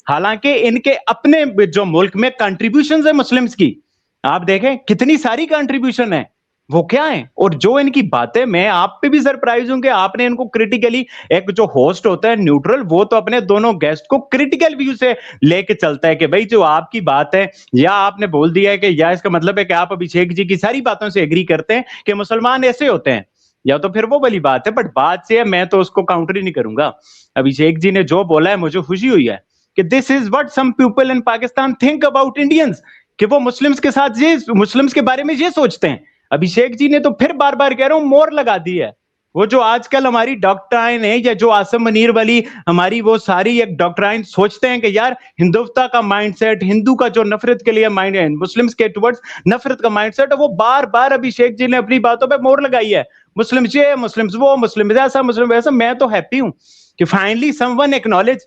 हालांकि इनके अपने जो मुल्क में कंट्रीब्यूशन है मुस्लिम्स की, आप देखें कितनी सारी कंट्रीब्यूशन है, वो क्या है। और जो इनकी बातें, मैं आप पे भी सरप्राइज हूं कि आपने इनको क्रिटिकली, एक जो होस्ट होता है न्यूट्रल, वो तो अपने दोनों गेस्ट को क्रिटिकल व्यू से लेके चलता है कि भाई जो आपकी बात है, या आपने बोल दिया है कि या इसका मतलब है कि आप अभिषेक जी की सारी बातों से एग्री करते हैं कि मुसलमान ऐसे होते हैं, या तो फिर वो वाली बात है। बट बात से है, मैं तो उसको काउंटर ही नहीं करूंगा। अभिषेक जी ने जो बोला है मुझे खुशी हुई है कि this is what some people in Pakistan think about Indians, कि वो मुस्लिम्स के साथ ये, मुस्लिम्स के बारे में ये सोचते हैं। अभिषेक जी ने तो फिर बार बार कह रहा हूं मोहर लगा दी है। वो जो आजकल हमारी डॉक्ट्राइन है, या जो आसम मनीर वाली हमारी वो सारी एक डॉक्ट्राइन सोचते हैं कि यार हिंदुत्व का माइंडसेट, हिंदू का जो नफरत के लिए माइंड है, मुस्लिम्स के टुवर्ड्स नफरत का माइंडसेट है, वो बार बार अभिषेक जी ने अपनी बातों पे मोहर लगाई है। मुस्लिम ये, मुस्लिम वो, मुस्लिम ऐसा, मुस्लिम वैसा। मैं तो हैप्पी हूं कि फाइनली समवन एक्नॉलेज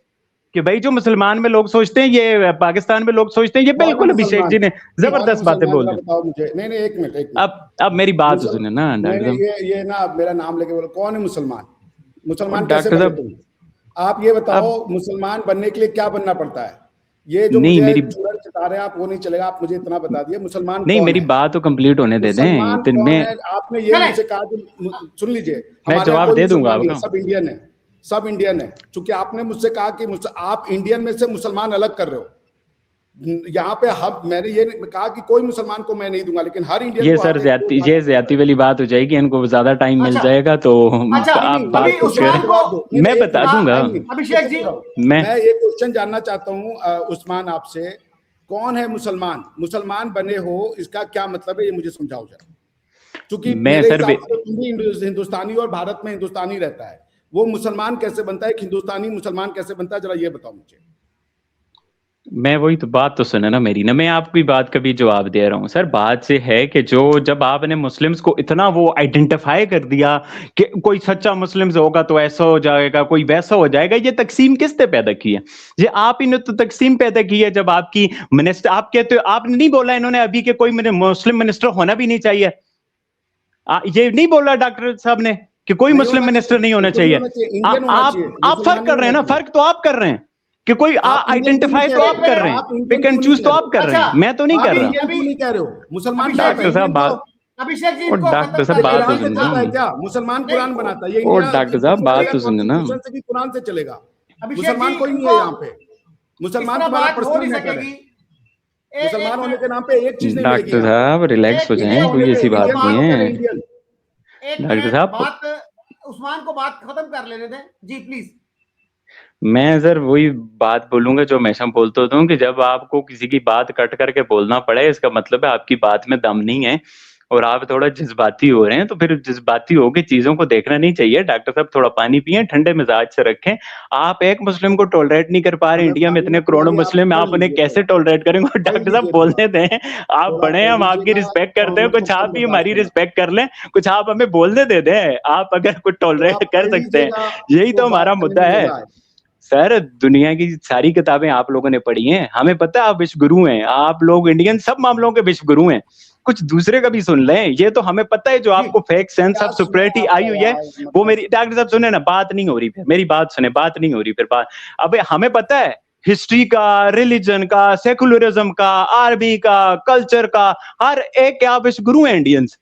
कि भाई जो मुसलमान में लोग सोचते हैं, ये पाकिस्तान में लोग सोचते हैं, ये बिल्कुल अभिषेक जी ने जबरदस्त बातें बोल दी। बताओ मुझे। नहीं नहीं, एक मिनट। अब मेरी बात सुने ना डॉक्टर साहब। ये ना मेरा नाम लेके बोलो, कौन है मुसलमान? मुसलमान कैसे डॉक्टर बने तुम? आप ये बताओ, मुसलमान बनने के लिए क्या बनना पड़ता है? ये जो नहीं मुझे मेरी चूरन चिता रहे हैं आप, वो नहीं चलेगा। आप मुझे इतना बता दिए मुसलमान नहीं कौन मेरी है, बात तो कंप्लीट होने दे दें। मुसलमान तो कौन मैं है। आपने ये करेक्ट। मुझसे कहा कि सुन लीजिए, मैं हमारे यहाँ जवाब कोई दे दूंगा मुसलमान नहीं है, आपको। सब इंडियन है, सब इंडियन है। चूंकि आपने मुझसे कहा कि आप इंडियन में से मुसलमान अलग कर रहे हो, यहाँ पे हम, मैंने ये कहा कि कोई मुसलमान को मैं नहीं दूंगा, लेकिन हर इंडियन ये को सर हक है कि वो ज्यादती, ये ज्यादती वाली बात हो जाएगी, इनको ज्यादा टाइम मिल अच्छा जाएगा तो अच्छा, आप नहीं, अभी बात को मुझे शेयर, उस्मान को जवाब दो। नहीं, मैं नहीं, एक बता मिनट, दूंगा। नहीं, नहीं, अभिषेक जी, मैं मैं ये क्वेश्चन जानना चाहता हूँ उस्मान आपसे, कौन है मुसलमान? मुसलमान बने हो इसका क्या मतलब है, ये मुझे समझाओ जरा। क्योंकि मैं मेरे सर हिसाब से तुम भी हिंदुस्तानी और भारत में हिंदुस्तानी रहता है, वो मुसलमान कैसे बनता है? एक हिंदुस्तानी मुसलमान कैसे बनता है, जरा ये बताओ मुझे। मैं वही तो बात तो सुने ना मेरी, ना मैं आपकी बात का भी जवाब दे रहा हूँ सर। बात से है कि जो जब आपने मुस्लिम्स को इतना वो आइडेंटिफाई कर दिया कि कोई सच्चा मुस्लिम्स होगा तो ऐसा हो जाएगा, कोई वैसा हो जाएगा, ये तकसीम किसने पैदा की है? ये आप ही ने तो तकसीम पैदा की है। जब आपकी मिनिस्टर, आप कहते हो, आपने नहीं बोला इन्होंने अभी के कोई मुस्लिम मिनिस्टर होना भी नहीं चाहिए। ये नहीं बोला डॉक्टर साहब ने कि कोई नहीं मुस्लिम होना मिनिस्टर चाहिए, नहीं होना बिल्कुल नहीं चाहिए। होना चाहिए, इंडियन होना चाहिए, आप मुसलमान फर्क नहीं कर रहे हैं होना ना, चाहिए। फर्क तो आप कर रहे हैं कि कोई आप इंडियन क्यों नहीं आइडेंटिफाई कह तो रहे आप हो? कर रहे हैं, आप इंडियन पिक एंड क्यों नहीं चूज तो कह रहे आप हो? कर रहे अच्छा हैं, मैं तो नहीं आप कर रहा। इंडियन क्यों नहीं कह रहे हो? मुसलमान क्या अभिषेक होता जी, है? डॉक्टर साहब इंडियन तो बात, अभिषेक जी और इनको डॉक्टर खत्म साहब ये कर बात तो लेने कुरान से दें। सुन हाँ, चलता है लो। क्या? मुसलमान नहीं, कुरान बनाता है, ये और इंडिया डॉक्टर साहब बात चलेगा तो सुनने ना। कॉन्स्टिट्यूशन से भी कुरान से चलेगा। अभिषेक जी मुसलमान कोई नहीं है इनको यहाँ पे, इस मुसलमान तरह तुम्हारा बात हो पर्सनल नहीं मैटर सकेगी। है। एक मुसलमान होने मिनट, के नाम पे एक चीज नहीं मिलेगी डॉक्टर यहाँ पे, साहब रिलैक्स हो इंडिया जाएं, होने कोई पे ऐसी इनको बात इंडियन नहीं को बात, कह रहे है। हैं इंडियन। एक डॉक्टर मिनट साहब बात, उस्मान को बात खत्म कर लेने दें जी प्लीज। मैं सर वही बात बोलूंगा जो हमेशा बोलता होता हूँ कि जब आपको किसी की बात कट करके बोलना पड़े, इसका मतलब है आपकी बात में दम नहीं है और आप थोड़ा जज्बाती हो रहे हैं। तो फिर जज्बाती होकर चीजों को देखना नहीं चाहिए। डॉक्टर साहब थोड़ा पानी पिए, ठंडे मिजाज से रखें। आप एक मुस्लिम को टॉलरेट नहीं कर पा रहे, हमें इंडिया में पानी इतने मत करोड़ों पिलाइए, आप मुस्लिम हैं, पढ़ आप उन्हें लीजिए, कैसे थोड़ा टॉलरेट करेंगे? पढ़ डॉक्टर साहब लीजिए, थोड़ा बोलने दें, आप थोड़ा बड़े हैं, पढ़ हम आपकी लीजिएगा रिस्पेक्ट तो करते हम हैं, उसको कुछ फिर आप भी बर्दाश्त हमारी करेंगे। रिस्पेक्ट कर लें, कुछ आप हमें बोलने दे दें। आप अगर कुछ तो टॉलरेट आप कर पढ़ सकते हैं, लीजिएगा, यही तो तो बात हमारा करने मुद्दा में है। मजा आए। सर दुनिया की सारी किताबें आप लोगों ने पढ़ी हैं, हमें पता है आप विश्व गुरु हैं, आप लोग इंडियन सब मामलों के विश्व गुरु हैं। कुछ दूसरे का भी सुन लें, ये तो हमें पता है जो जी, आपको फेक सेंस क्या ऑफ सुने सुपरियरिटी आई आपका हुई है यार, वो मतलब मेरी, डॉक्टर साहब सुने ना, बात नहीं हो रही, फिर मेरी बात सुने, बात नहीं हो रही फिर बात। अब हमें पता है हिस्ट्री का, रिलीजन का, सेकुलरिज्म का, आर्मी का, कल्चर का, हर एक के आप विश्व गुरु हैं इंडियंस।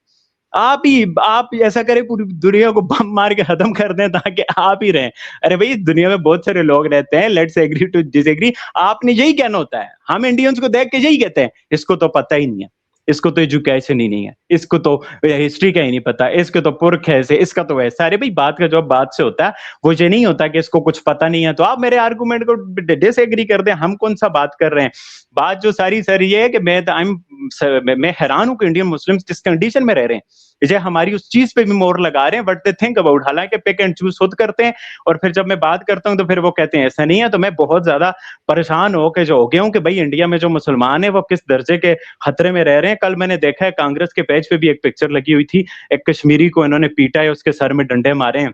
आप ऐसा करें पूरी दुनिया को बम मार के खत्म कर दें ताकि आप ही रहें। अरे भाई दुनिया में बहुत सारे लोग रहते हैं, लेट्स एग्री टू डिसएग्री। आपने यही कहना होता है, हम इंडियंस को देख के यही कहते हैं इसको तो पता ही नहीं है, इसको तो एजुकेशन ही नहीं है, इसको तो हिस्ट्री का ही नहीं पता, इसके तो पुरख ऐसे, इसका तो वैसा। अरे भाई बात का जवाब बात से होता है, वो ये नहीं होता कि इसको कुछ पता नहीं है तो आप मेरे आर्गुमेंट को डिसएग्री कर दें। हम कौन सा बात कर रहे हैं? बात जो सारी सर ये है कि मैं हैरान हूं कि इंडियन मुस्लिम्स जिस कंडीशन में रह रहे हैं, ये हमारी उस चीज पे भी मोहर लगा रहे हैं, बट दे थिंक अबाउट, हालांकि पिक एंड चूज खुद करते हैं। और फिर जब मैं बात करता हूं तो फिर वो कहते हैं ऐसा नहीं है। तो मैं बहुत ज्यादा परेशान हो के जो हो गया हूं कि भाई इंडिया में जो मुसलमान है वो किस दर्जे के खतरे में रह रहे हैं। कल मैंने देखा है कांग्रेस के पेज पे भी एक पिक्चर लगी हुई थी, एक कश्मीरी को इन्होंने पीटा है, उसके सर में डंडे मारे हैं।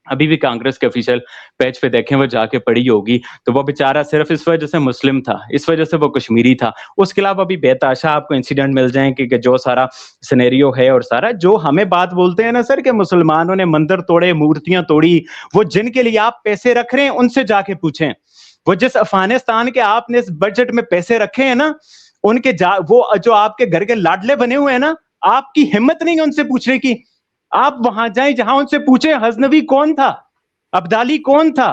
अभी भी कांग्रेस के ऑफिशियल पेज पे देखें, वो जाके पड़ी होगी। तो वो बेचारा सिर्फ इस वजह से मुस्लिम था, इस वजह से वो कश्मीरी था। उसके अलावा भी बेताशा आपको इंसिडेंट मिल जाए कि जो सारा सिनेरियो है और सारा जो हमें बात बोलते हैं ना सर कि मुसलमानों ने मंदिर तोड़े, मूर्तियां तोड़ी, वो जिनके लिए आप पैसे रख रहे हैं उनसे जाके पूछें। वो जिस अफगानिस्तान के आपने इस बजट में पैसे रखे हैं ना, उनके वो जो आपके घर के लाडले बने हुए हैं ना, आपकी हिम्मत नहीं है उनसे पूछने की। आप वहां जाएं, जहां उनसे पूछे हजनवी कौन था, अब्दाली कौन था,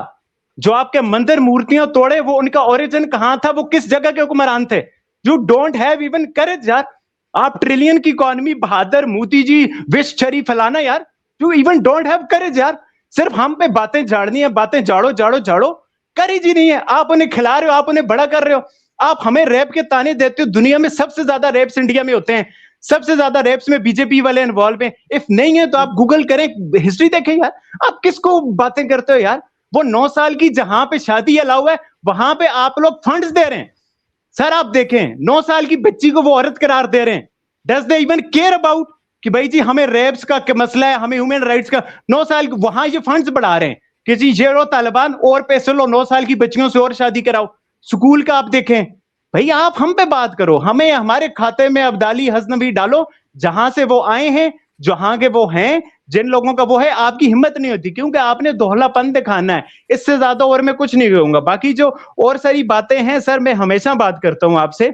जो आपके मंदिर मूर्तियां तोड़े, वो उनका ओरिजिन कहां था, वो किस जगह के हुक्मरान थे। यू डोंट हैव इवन करेज यार। आप ट्रिलियन की इकोनॉमी, बहादुर मोदी जी विश्व छड़ी फैलाना यार, you even don't have courage यार। सिर्फ हम पे बातें झाड़नी है, बातें झाड़ो झाड़ो झाड़ो, करेज ही नहीं है। आप उन्हें खिला रहे हो, आप उन्हें बड़ा कर रहे हो, आप हमें रैप के ताने देते हो। दुनिया में सबसे ज्यादा रैप्स इंडिया में होते हैं, सबसे ज्यादा रैप्स में बीजेपी वाले इन्वॉल्व हैं। इफ नहीं है तो आप गूगल करें, हिस्ट्री देखें यार। आप किसको बातें करते हो यार? वो 9 साल की जहां पे शादी अलाउ है वहां पे आप लोग फंड्स दे रहे हैं। सर आप देखें 9 साल की बच्ची को वो औरत करार दे रहे हैं। Does they even care about कि भाई जी हमें रेप्स का मसला है, हमें ह्यूमन राइट्स का? 9 साल वहां ये फंड्स बढ़ा रहे हैं कि जी ये लो तालिबान और पैसे लो, 9 साल की बच्चियों से और शादी कराओ। स्कूल का आप देखें भाई, आप हम पे बात करो, हमें हमारे खाते में अब्दाली हजनवी डालो, जहां से वो आए हैं जहां के वो हैं, जिन लोगों का वो है, आपकी हिम्मत नहीं होती क्योंकि आपने दोहलापन दिखाना है। इससे ज्यादा और मैं कुछ नहीं कहूंगा। बाकी जो और सारी बातें हैं सर, मैं हमेशा बात करता हूं आपसे,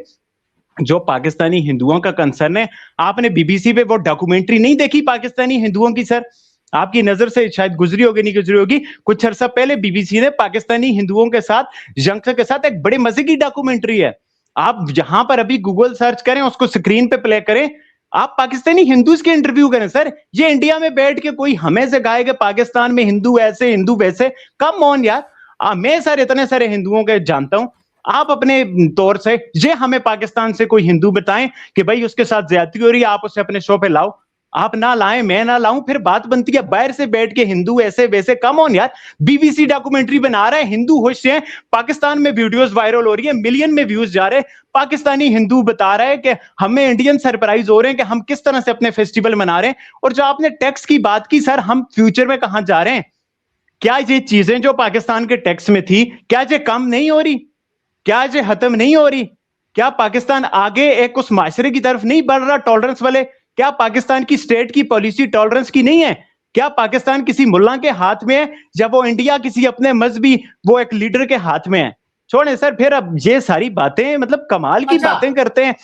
जो पाकिस्तानी हिंदुओं का कंसर्न है, आपने बीबीसी पे वो डॉक्यूमेंट्री नहीं देखी पाकिस्तानी हिंदुओं की सर? आपकी नजर से शायद गुजरी होगी, नहीं गुजरी होगी। कुछ अर्सा पहले बीबीसी ने पाकिस्तानी हिंदुओं के साथ, यंगस्टर के साथ एक बड़े मजे की डॉक्यूमेंट्री है, आप जहां पर अभी गूगल सर्च करें, उसको स्क्रीन पे प्ले करें, आप पाकिस्तानी हिंदूज के इंटरव्यू करें सर। ये इंडिया में बैठ के कोई हमें से गाए कि पाकिस्तान में हिंदू ऐसे हिंदू वैसे, कम ऑन यार। मैं सर इतने सारे हिंदुओं के जानता हूं, आप अपने तौर से ये हमें पाकिस्तान से कोई हिंदू बताएं कि भाई उसके साथ ज्यादती हो रही है, आप उसे अपने शो पे लाओ। आप ना लाएं, मैं ना लाऊं, फिर बात बनती है बाहर से बैठ के हिंदू ऐसे वैसे। कम ऑन यार, बीबीसी डॉक्यूमेंट्री बना रहा है, हिंदू खुश हैं, पाकिस्तान में वीडियोस वायरल हो रही है, मिलियन में व्यूज जा रहे हैं, पाकिस्तानी हिंदू बता रहा है कि हमें इंडियन सरप्राइज हो रहे हैं कि हम किस तरह से अपने फेस्टिवल मना रहे हैं। और जो आपने टैक्स की बात की सर, हम फ्यूचर में कहां जा रहे हैं? क्या ये चीजें जो पाकिस्तान के टैक्स में थी, क्या ये कम नहीं हो रही? क्या ये खत्म नहीं हो रही? क्या पाकिस्तान आगे एक उस माशरे की तरफ नहीं बढ़ रहा टॉलरेंस वाले? क्या पाकिस्तान की स्टेट की पॉलिसी टॉलरेंस की नहीं है? क्या पाकिस्तान किसी मुल्ला के हाथ में है, जब वो इंडिया किसी अपने मजहबी वो एक लीडर के हाथ में है? छोड़े सर, फिर अब ये सारी बातें मतलब कमाल की बातें करते हैं।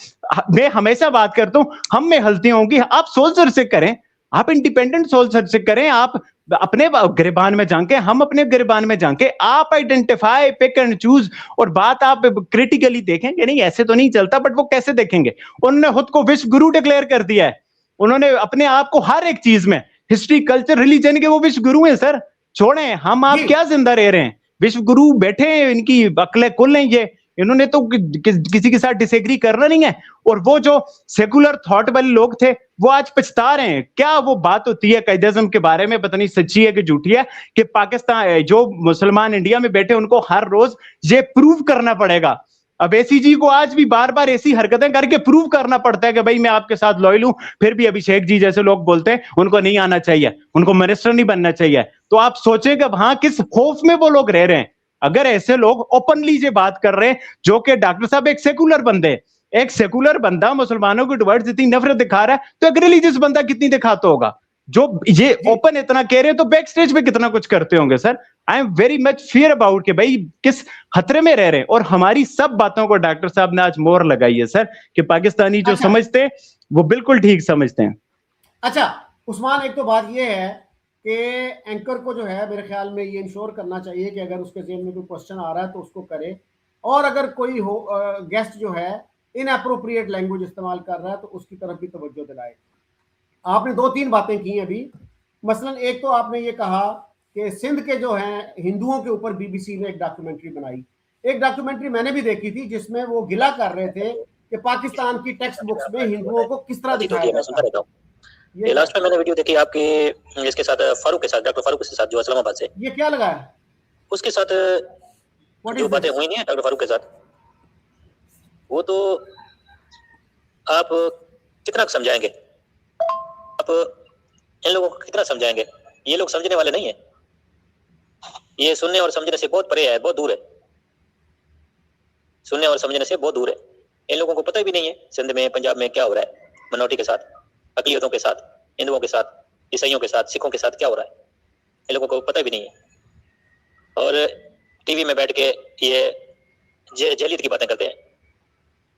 मैं हमेशा बात करता हूं, हम में गलतियां होंगी, आप सोच समझ से करें, आप इंडिपेंडेंट सोच समझ से करें, आप अपने गिरबान में जाके, हम अपने गिरबान में जाके, आप आइडेंटिफाई, पिक एंड चूज, और बात आप क्रिटिकली देखेंगे। नहीं ऐसे तो नहीं चलता, बट वो कैसे देखेंगे? उन्होंने खुद को विश्व गुरु डिक्लेयर कर दिया है, उन्होंने अपने आप को हर एक चीज में, हिस्ट्री, कल्चर, रिलीजन के वो विश्व गुरु हैं सर। छोड़े, हम आप क्या जिंदा रह रहे हैं? विश्व गुरु बैठे हैं, इनकी अकलें कुल हैं ये, इन्होंने तो किसी के साथ डिसएग्री करना नहीं है। और वो जो सेकुलर थॉट वाले लोग थे, वो आज पछता रहे हैं। क्या वो बात होती है कायदेज़म के बारे में, पता नहीं सच्ची है कि झूठी है, कि पाकिस्तान जो मुसलमान इंडिया में बैठे उनको हर रोज ये प्रूव करना पड़ेगा। अब एसी जी को आज भी बार बार ऐसी हरकतें करके प्रूव करना पड़ता है कि भाई मैं आपके साथ लॉयल हूं। फिर भी अभिषेक जी जैसे लोग बोलते हैं उनको नहीं आना चाहिए, उनको मिनिस्टर नहीं बनना चाहिए। तो आप सोचें कि वहां किस खौफ में वो लोग रह रहे हैं। अगर ऐसे लोग ओपनली ये बात कर रहे हैं, जो कि डॉक्टर साहब एक सेकुलर बंदे, एक सेकुलर बंदा मुसलमानों के टुवर्ड्स इतनी नफरत दिखा रहा है, तो एक रिलीजियस बंदा कितनी दिखाता होगा? जो ये ओपन इतना कह रहे हैं, तो बैक स्टेज पे कितना कुछ करते होंगे sir. I am very much fear about कि भाई किस खतरे में रह रहे हैं। और हमारी सब बातों को डॉक्टर साहब ने आज मोहर लगाई है सर, कि पाकिस्तानी जो समझते हैं वो बिल्कुल ठीक समझते हैं। अच्छा उस्मान, एक तो बात ये है कि एंकर को जो है मेरे ख्याल में ये इंश्योर करना चाहिए कि अगर उसके जेब में कोई क्वेश्चन आ रहा है तो उसको करे, और अगर कोई हो गेस्ट जो है इनअप्रोप्रिएट लैंग्वेज इस्तेमाल कर रहा है तो उसकी तरफ भी तवज्जो दिलाए। आपने 2-3 बातें की अभी, मसलन एक तो आपने ये कहा कि सिंध के जो हैं हिंदुओं के ऊपर बीबीसी ने एक डॉक्यूमेंट्री बनाई। एक डॉक्यूमेंट्री मैंने भी देखी थी जिसमें वो गिला कर रहे थे कि पाकिस्तान की टेक्स्ट बुक्स में हिंदुओं को किस तरह दिखाया जाता है। ये लास्ट में मैंने वीडियो देखी आपकी, इसके साथ फारूक के साथ, डॉक्टर फारूक के साथ, जो इस्लामाबाद से, ये क्या लगा है? उसके साथ जो बातें हुई नहीं है डॉक्टर फारूक के साथ, वो तो आप कितना समझाएंगे? आप इन लोगों को कितना समझाएंगे? ये लोग समझने वाले नहीं है, ये सुनने और समझने से बहुत परे है, बहुत दूर है, सुनने और समझने से बहुत दूर है। इन लोगों को पता भी नहीं है सिंध में, पंजाब में क्या हो रहा है, मिनोरिटी के साथ, अक़लियतों के साथ, हिंदुओं के साथ, ईसाइयों के साथ, सिखों के साथ क्या हो रहा है, इन लोगों को पता भी नहीं है। और टीवी में बैठ के ये जहलीत की बातें करते हैं।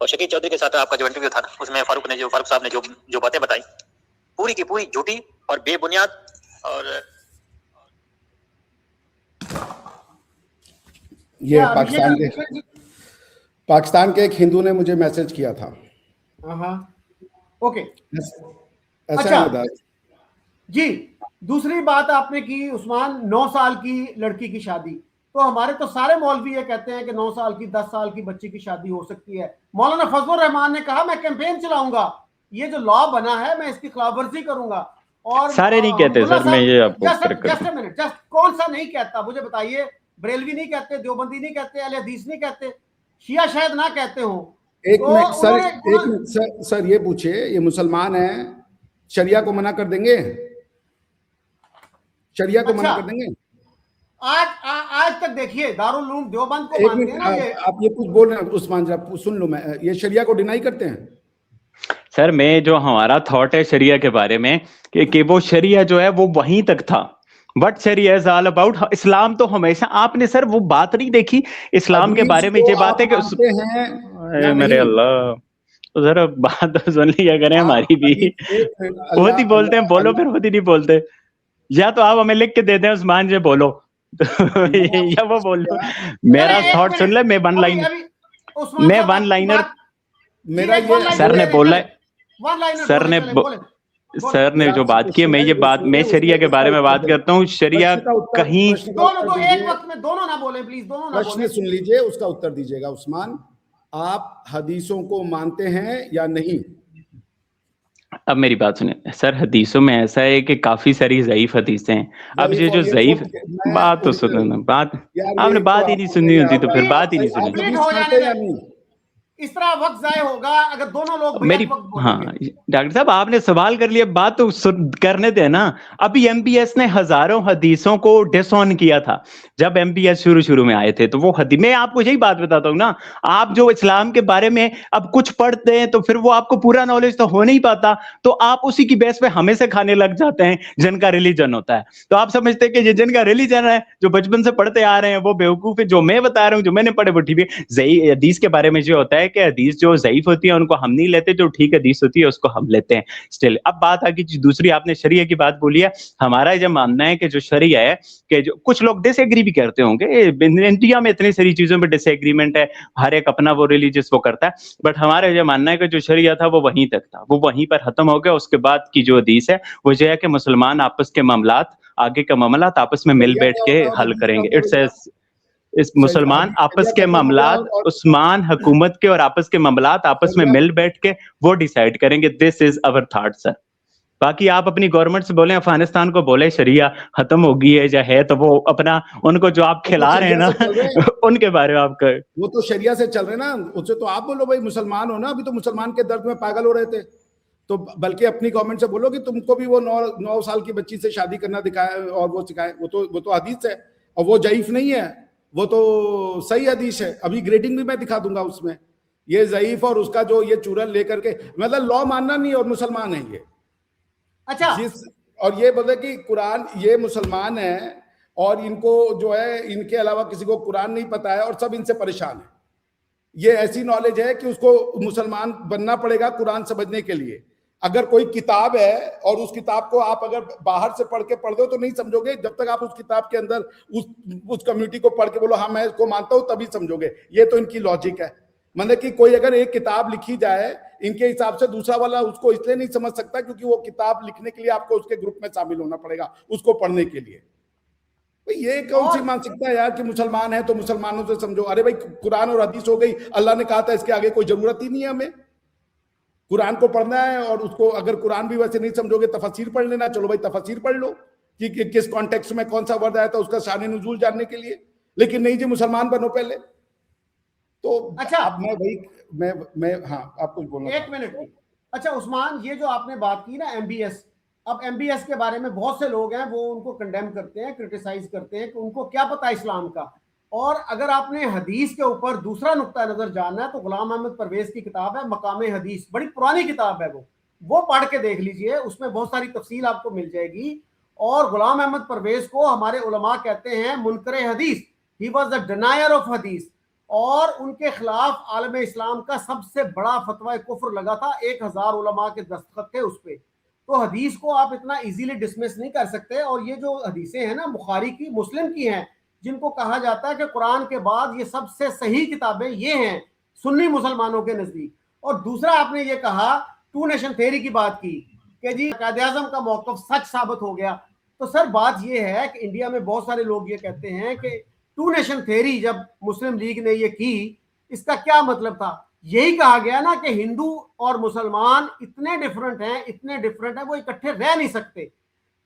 और शकील चौधरी के साथ आपका जो इंटरव्यू था, उसमें फारूक साहब ने जो बातें बताई, पूरी की पूरी झूठी और बेबुनियाद। और ये पाकिस्तान के एक हिंदू ने मुझे मैसेज किया था। ओके, अच्छा जी। दूसरी बात आपने की उस्मान, 9 साल की लड़की की शादी, तो हमारे तो सारे मौलवी ये कहते हैं कि 9 साल की 10 साल की बच्ची की शादी हो सकती है। मौलाना फजलुर रहमान ने कहा मैं कैंपेन चलाऊंगा, ये जो लॉ बना है मैं इसकी खिलाफवर्जी करूंगा। और सारे नहीं कहते सर, मैं ये आपको जस्ट कौन सा नहीं कहता मुझे बताइए? बरेलवी नहीं कहते, देवबंदी नहीं कहते, अहले हदीस नहीं कहते, शिया शायद ना कहते हो। एक मिनट सर, ये पूछिए, ये मुसलमान है, शरिया को मना कर देंगे? शरिया को मना कर देंगे? आज तक देखिए दारुल उलूम देवबंद को मानते हैं ना। ये आप ये कुछ बोल रहे हैं उस्मान, जरा सुन लो, मैं ये शरिया को डिनाई करते हैं? सर मैं जो हमारा थॉट है शरिया के बारे में कि वो शरिया जो है वो वहीं तक था। But sharia is all about Islam. तो हमेशा आपने सर वो बात नहीं देखी इस्लाम के हदीस बारे में, को ये बात आप है कि मानते हैं या मेरे नहीं? अल्लाह, तो सर बात तो सुन लिया करें आप हमारी भी। हदीस एक खुद ही अल्लाह बोलते हैं अल्लाह बोलो, फिर अल्लाह खुद ही नहीं बोलते। या तो आप हमें लिख के दे दें उस्मान जी बोलो तो मैंने या आपको वो अर्ज बोल दो। किया, अरे मेरा एक थॉट सुन मिनट, ले, मैं वन अभी लाइन, अभी उस्मान मैं साहब वन आपकी लाइनर। बात जी, मेरा एक ये वन लाइनर सर ने बोले बोला, चले, वन लाइनर सर बोले ने चले, बोले बोले। सर ने ये जो आपसे बात की है, क्वेश्चन मैं है, ये ये बात, मैं सुनिए, शरिया के उसका बारे में उत्तर बात दें। करता हूँ। शरिया कहीं प्रश्न का दोनों उत्तर दो एक दीजिए। वक्त में दोनों ना बोले प्लीज, दोनों ना प्रश्न बोले। सुन लीजिए, उसका उत्तर दीजिएगा। उस्मान, आप हदीसों को मानते हैं या नहीं? अब मेरी बात सुनिए सर, हदीसों में ऐसा है कि काफी सारी ज़ईफ हदीसें हैं। अब ये जो और ये ज़ईफ, मैं बात तो ओरिजिनल, सुनो ना, बात यार आपने ये तो बात ही नहीं आपने सुनी मेरी होती तो फिर आप बात ही नहीं आप सुनी। कंप्लीट हदीस हो मानते जाने हैं या दे, नहीं? इस तरह वक्त जाए होगा अगर दोनों लोग मेरी, बैक वक्त बोलेंगे। हाँ डॉक्टर साहब आपने सवाल कर लिया, बात तो करने दे ना। अभी एमबीएस ने हजारों हदीसों को डिसऑन किया था जब एमबीएस शुरू शुरू में आए थे। तो वो हदीस, मैं आपको यही बात बताता हूँ ना, आप जो इस्लाम के बारे में अब कुछ पढ़ते हैं तो फिर वो आपको पूरा नॉलेज तो हो नहीं पाता, तो आप उसी की बेस पे हमें से खाने लग जाते हैं जिनका रिलीजन होता है। तो आप समझते हैं कि ये जिनका रिलीजन है, जो बचपन से पढ़ते आ रहे हैं, वो बेवकूफ है। जो मैं बता रहा हूँ, जो मैंने पढ़े वो ठीक है। हदीस के बारे में जो होता है कि हदीस जो ज़ईफ होती है उनको हम नहीं लेते, जो ठीक हदीस होती है उसको हम लेते हैं स्टिल। अब बात आ गई दूसरी, आपने शरिया की बात बोली है। हमारा ये मानना है कि जो शरिया है, कि जो कुछ लोग डिसएग्री भी करते होंगे, इंडिया में इतनी सारी चीजों में डिसएग्रीमेंट है, हर एक अपना वो रिलीजियस वो करता है, बट हमारा ये मानना है कि जो शरिया था वो वहीं तक था, वो वहीं पर खत्म हो गया। उसके बाद की जो हदीस है वो जो है कि मुसलमान आपस के मामलात, आगे के मामलात आपस में मिल शरिया बैठ क्या के होता है और हल हदीस क्या करेंगे। होता है इट्स भैया? इस मुसलमान आपस शरिया के का क्या मतलब मामलात, है? और उस्मान हुकूमत के और आपस के मामलात आपस में शरिया मिल बैठ के वो डिसाइड करेंगे। This is our thought sir. बाकी आप अपनी गवर्नमेंट से बोले, अफगानिस्तान को बोले शरिया खत्म हो गई है या है, तो वो अपना, उनको जो आप वो तो खिला रहे हैं शरिया से चल रहे हैं, ना उनके बारे में आप कहें। वो तो शरिया से चल रहे हैं ना। उससे तो आप बोलो भाई मुसलमान हो ना, अभी तो मुसलमान के दर्द में पागल हो रहे थे। तो बल्कि अपनी गवर्नमेंट से बोलो कि तुमको भी वो 9 साल की बच्ची से शादी करना दिखाए और वो सिखाए। वो तो हदीस है, और वो जईफ नहीं है, वो तो सही हदीस है। अभी ग्रेडिंग भी मैं दिखा दूंगा उसमें। ये जईफ और उसका जो ये चूरन लेकर के, मतलब लॉ मानना नहीं और मुसलमान है ये। अच्छा, जिस, और ये बोले कि कुरान, ये मुसलमान है और इनको जो है इनके अलावा किसी को कुरान नहीं पता है और सब इनसे परेशान है। ये ऐसी नॉलेज है कि उसको मुसलमान बनना पड़ेगा कुरान समझने के लिए। अगर कोई किताब है और उस किताब को आप अगर बाहर से पढ़ के पढ़ दो तो नहीं समझोगे, जब तक आप उस किताब के अंदर उस कम्युनिटी को पढ़ के बोलो हाँ मैं इसको मानता हूं, तभी समझोगे। ये तो इनकी लॉजिक है। मतलब कि कोई अगर एक किताब लिखी जाए इनके हिसाब से, दूसरा वाला उसको इसलिए नहीं समझ सकता क्योंकि वो किताब लिखने के लिए आपको उसके ग्रुप में शामिल होना पड़ेगा उसको पढ़ने के लिए। ये कौन सी मानसिकता है यार कि मुसलमान है तो मुसलमानों से समझो। अरे भाई कुरान और हदीस हो गई, अल्लाह ने कहा था, इसके आगे कोई जरूरत ही नहीं है हमें। कुरान को पढ़ना है और उसको अगर कुरान भी वैसे नहीं समझोगे तफसीर पढ़ लेना, चलो भाई तफसीर पढ़ लो कि किस कॉन्टेक्स्ट में कौन सा वर्ड आया था उसका शान नुज़ूल जानने के लिए। लेकिन नहीं जी मुसलमान बनो पहले। तो अच्छा, अब मैं वही मैं हाँ आप कुछ बोलना, एक मिनट की। अच्छा उस्मान, ये जो आपने बात की ना एमबीएस, अब एमबीएस के बारे में बहुत से लोग हैं वो उनको कंडेम करते हैं, क्रिटिसाइज करते हैं कि उनको क्या पता इस्लाम का। और अगर आपने हदीस के ऊपर दूसरा नुक्ता नजर जानना है तो गुलाम अहमद परवेज की किताब है मकाम हदीस, बड़ी पुरानी किताब है, वो पढ़ के देख लीजिए, उसमें बहुत सारी तफसील आपको मिल जाएगी। और गुलाम अहमद परवेज को हमारे उलमा कहते हैं मुनकरे हदीस, ही वाज द डिनायर ऑफ हदीस। और उनके खिलाफ आलम इस्लाम का सबसे बड़ा फतवा कुफ्र लगा था, 1000 उलमा के दस्तखत थे उस पर। तो हदीस को आप इतना इजीली डिसमिस नहीं कर सकते। और ये जो हदीसें हैं ना बुखारी की, मुस्लिम की हैं, जिनको कहा जाता है कि कुरान के बाद ये सबसे सही किताबें ये हैं सुन्नी मुसलमानों के नजदीक। और दूसरा आपने ये कहा, टू नेशन थ्योरी की बात की कि जी कायद-ए-आज़म का मौक़िफ़ सच साबित हो गया। तो सर बात ये है कि इंडिया में बहुत सारे लोग ये कहते हैं कि टू नेशन थ्योरी जब मुस्लिम लीग ने ये की, इसका क्या मतलब था? यही कहा गया ना कि हिंदू और मुसलमान इतने डिफरेंट हैं, वो इकट्ठे रह नहीं सकते।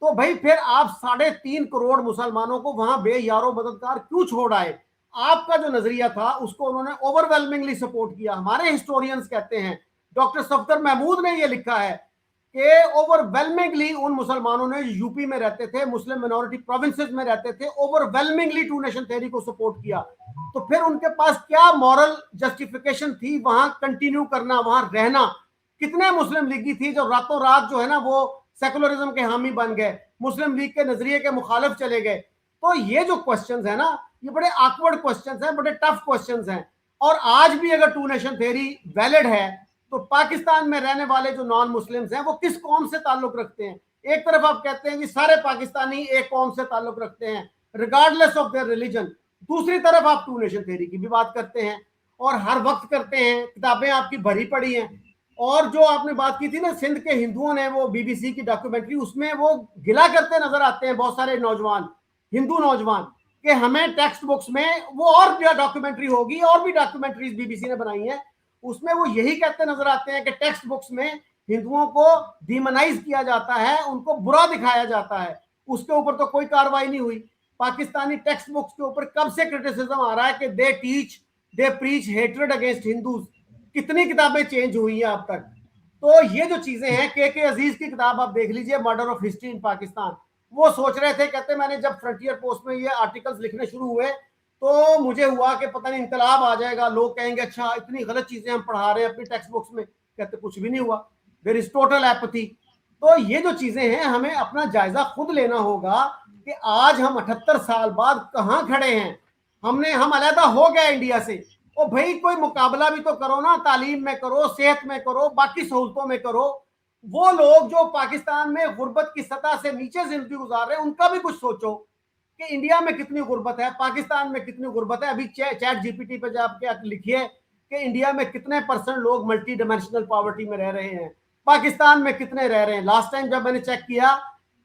तो भाई फिर आप 3.5 करोड़ मुसलमानों को वहां बेयारो मददगार क्यों छोड़ आए? आपका जो नजरिया था उसको उन्होंने ओवरवेलमिंगली सपोर्ट किया। हमारे हिस्टोरियंस कहते हैं, डॉक्टर सफदर महमूद ने यह लिखा है कि ओवरवेलमिंगली उन मुसलमानों ने यूपी में रहते थे, मुस्लिम मिनॉरिटी प्रोविंसेस में रहते थे, ओवरवेलमिंगली टू नेशन थ्योरी को सपोर्ट किया। तो फिर उनके पास क्या मॉरल जस्टिफिकेशन थी वहां कंटिन्यू करना, वहां रहना? कितने मुस्लिम लीगी थी जो रातों रात जो है ना वो सेकुलरिज्म के हामी बन गए, मुस्लिम लीग के नजरिए के मुखालिफ चले गए। तो ये जो क्वेश्चंस है ना, ये बड़े ऑकवर्ड क्वेश्चंस हैं, बड़े टफ क्वेश्चंस हैं। और आज भी अगर टू नेशन थ्योरी वैलिड है तो पाकिस्तान में रहने वाले जो नॉन मुस्लिम्स हैं वो किस कौम से ताल्लुक रखते हैं? एक तरफ आप कहते हैं कि सारे पाकिस्तानी एक कौम से ताल्लुक रखते हैं रिगार्डलेस ऑफ देयर रिलीजन, दूसरी तरफ आप टू नेशन थ्योरी की भी बात करते हैं और हर वक्त करते हैं, किताबें आपकी भरी पड़ी हैं। और जो आपने बात की थी ना सिंध के हिंदुओं ने, वो बीबीसी की डॉक्यूमेंट्री, उसमें वो गिला करते नजर आते हैं बहुत सारे नौजवान, हिंदू नौजवान, कि हमें टेक्स्ट बुक्स में वो और डॉक्यूमेंट्री होगी, और भी डॉक्यूमेंट्रीज बीबीसी ने बनाई है, उसमें वो यही कहते नजर आते हैं कि टेक्स्ट बुक्स में हिंदुओं को डिमोनाइज किया जाता है, उनको बुरा दिखाया जाता है। उसके ऊपर तो कोई कार्रवाई नहीं हुई। पाकिस्तानी टेक्स्ट बुक्स के ऊपर कब से क्रिटिसिज्म आ रहा है कि दे प्रीच हेट्रेड अगेंस्ट हिंदूज। कितनी किताबें चेंज हुई हैं अब तक। तो ये जो चीजें हैं, के अजीज की किताब आप देख लीजिए, murder of history in Pakistan, वो सोच रहे थे, कहते मैंने जब फ्रंटियर पोस्ट में ये आर्टिकल्स लिखने शुरू हुए तो मुझे हुआ कि पता नहीं इनकलाब आ जाएगा, लोग कहेंगे अच्छा इतनी गलत चीजें हम पढ़ा रहे हैं अपनी टेक्स्ट बुक्स में। कहते कुछ भी नहीं हुआ, देयर इज टोटल एपैथी। तो ये जो चीजें हैं, हमें अपना जायजा खुद लेना होगा कि आज हम 78 साल बाद कहाँ खड़े हैं। हम अलहदा हो गए इंडिया से। ओ भाई कोई मुकाबला भी तो करो ना, तालीम में करो, सेहत में करो, बाकी सहूलतों में करो। वो लोग जो पाकिस्तान में गुर्बत की सतह से नीचे जिंदगी गुजार रहे हैं, उनका भी कुछ सोचो कि इंडिया में कितनी गुर्बत है, पाकिस्तान में कितनी गुर्बत है। अभी चैट जीपीटी पे जाके लिखिए कि इंडिया में कितने % लोग मल्टी डायमेंशनल पॉवर्टी में रह रहे हैं, पाकिस्तान में कितने रह रहे हैं। लास्ट टाइम जब मैंने चेक किया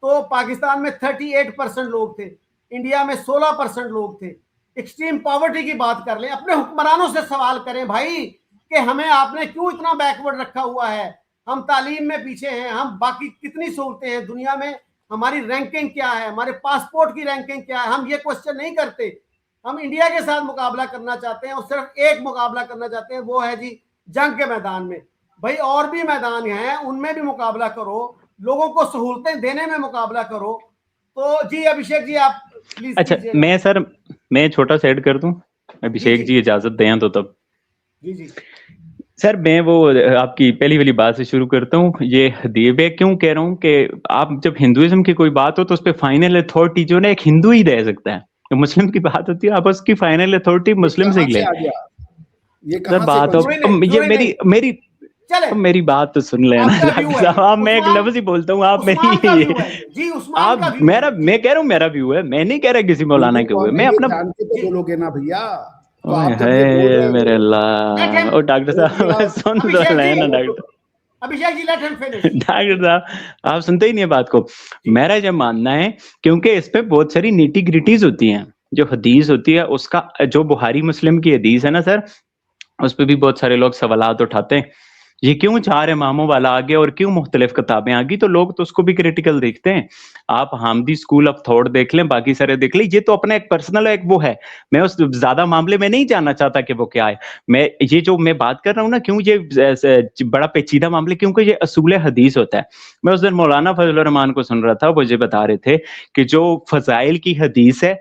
तो पाकिस्तान में 38% लोग थे, इंडिया में 16% लोग थे। एक्सट्रीम पॉवर्टी की बात कर लें, अपने हुक्मरानों से सवाल करें भाई कि हमें आपने क्यों इतना बैकवर्ड रखा हुआ है, हम तालीम में पीछे हैं, हम बाकी कितनी सहूलतें हैं दुनिया में, हमारी रैंकिंग क्या है, हमारे पासपोर्ट की रैंकिंग क्या है। हम ये क्वेश्चन नहीं करते। हम इंडिया के साथ मुकाबला करना चाहते हैं और सिर्फ एक मुकाबला करना चाहते हैं, वो है जी जंग के मैदान में। भाई और भी मैदान हैं, उनमें भी मुकाबला करो, लोगों को सहूलतें देने में मुकाबला करो। तो जी अभिषेक जी आप प्लीज। अच्छा मैं छोटा सा ऐड कर दूं, अभिषेक जी इजाजत दें तो तब। जी सर मैं वो आपकी पहली वाली बात से शुरू करता हूँ। ये हदीब क्यों कह रहा हूँ कि आप जब हिंदुइज्म की कोई बात हो तो उस पर फाइनल अथॉरिटी जो ना एक हिंदू ही दे सकता है। तो मुस्लिम की बात होती है, आप उसकी फाइनल अथॉरिटी मुस्लिम से ही ले। सर बात हो, ये मेरी बात तो सुन लेना साहब। मैं एक लफ्ज ही बोलता हूँ, आप मेरी आप मैं कह रहा हूँ मेरा व्यू है, मैं नहीं कह रहा किसी मौलाना के हुए, मैं अपना बोलोगे ना भैया। मेरे अल्लाह, ओ डॉक्टर साहब सुन तो लेना doctor Abhishek ji, let him finish. Doctor साहब आप सुनते ही नहीं है बात को। मेरा जब मानना है, क्योंकि इस पे बहुत सारी नीटी ग्रिटीज होती हैं। जो हदीस होती है उसका, जो बुखारी मुस्लिम की हदीस है ना सर, उस पर भी बहुत सारे लोग सवालात उठाते हैं, ये क्यों 4 इमामों वाला आ गया और क्यों मुख्तलिफ किताबें आ गई। तो लोग तो उसको भी क्रिटिकल देखते हैं। आप हामदी स्कूल ऑफ थॉट देख लें, बाकी सारे देख लें, ये तो अपना एक पर्सनल एक वो है। मैं उस ज्यादा मामले में नहीं जानना चाहता कि वो क्या है। मैं ये जो मैं बात कर रहा हूँ ना, क्यों ये बड़ा पेचीदा मामले, क्योंकि ये असूल हदीस होता है। मैं उस दिन मौलाना फजल रहमान को सुन रहा था, वो ये बता रहे थे कि जो फजाइल की हदीस है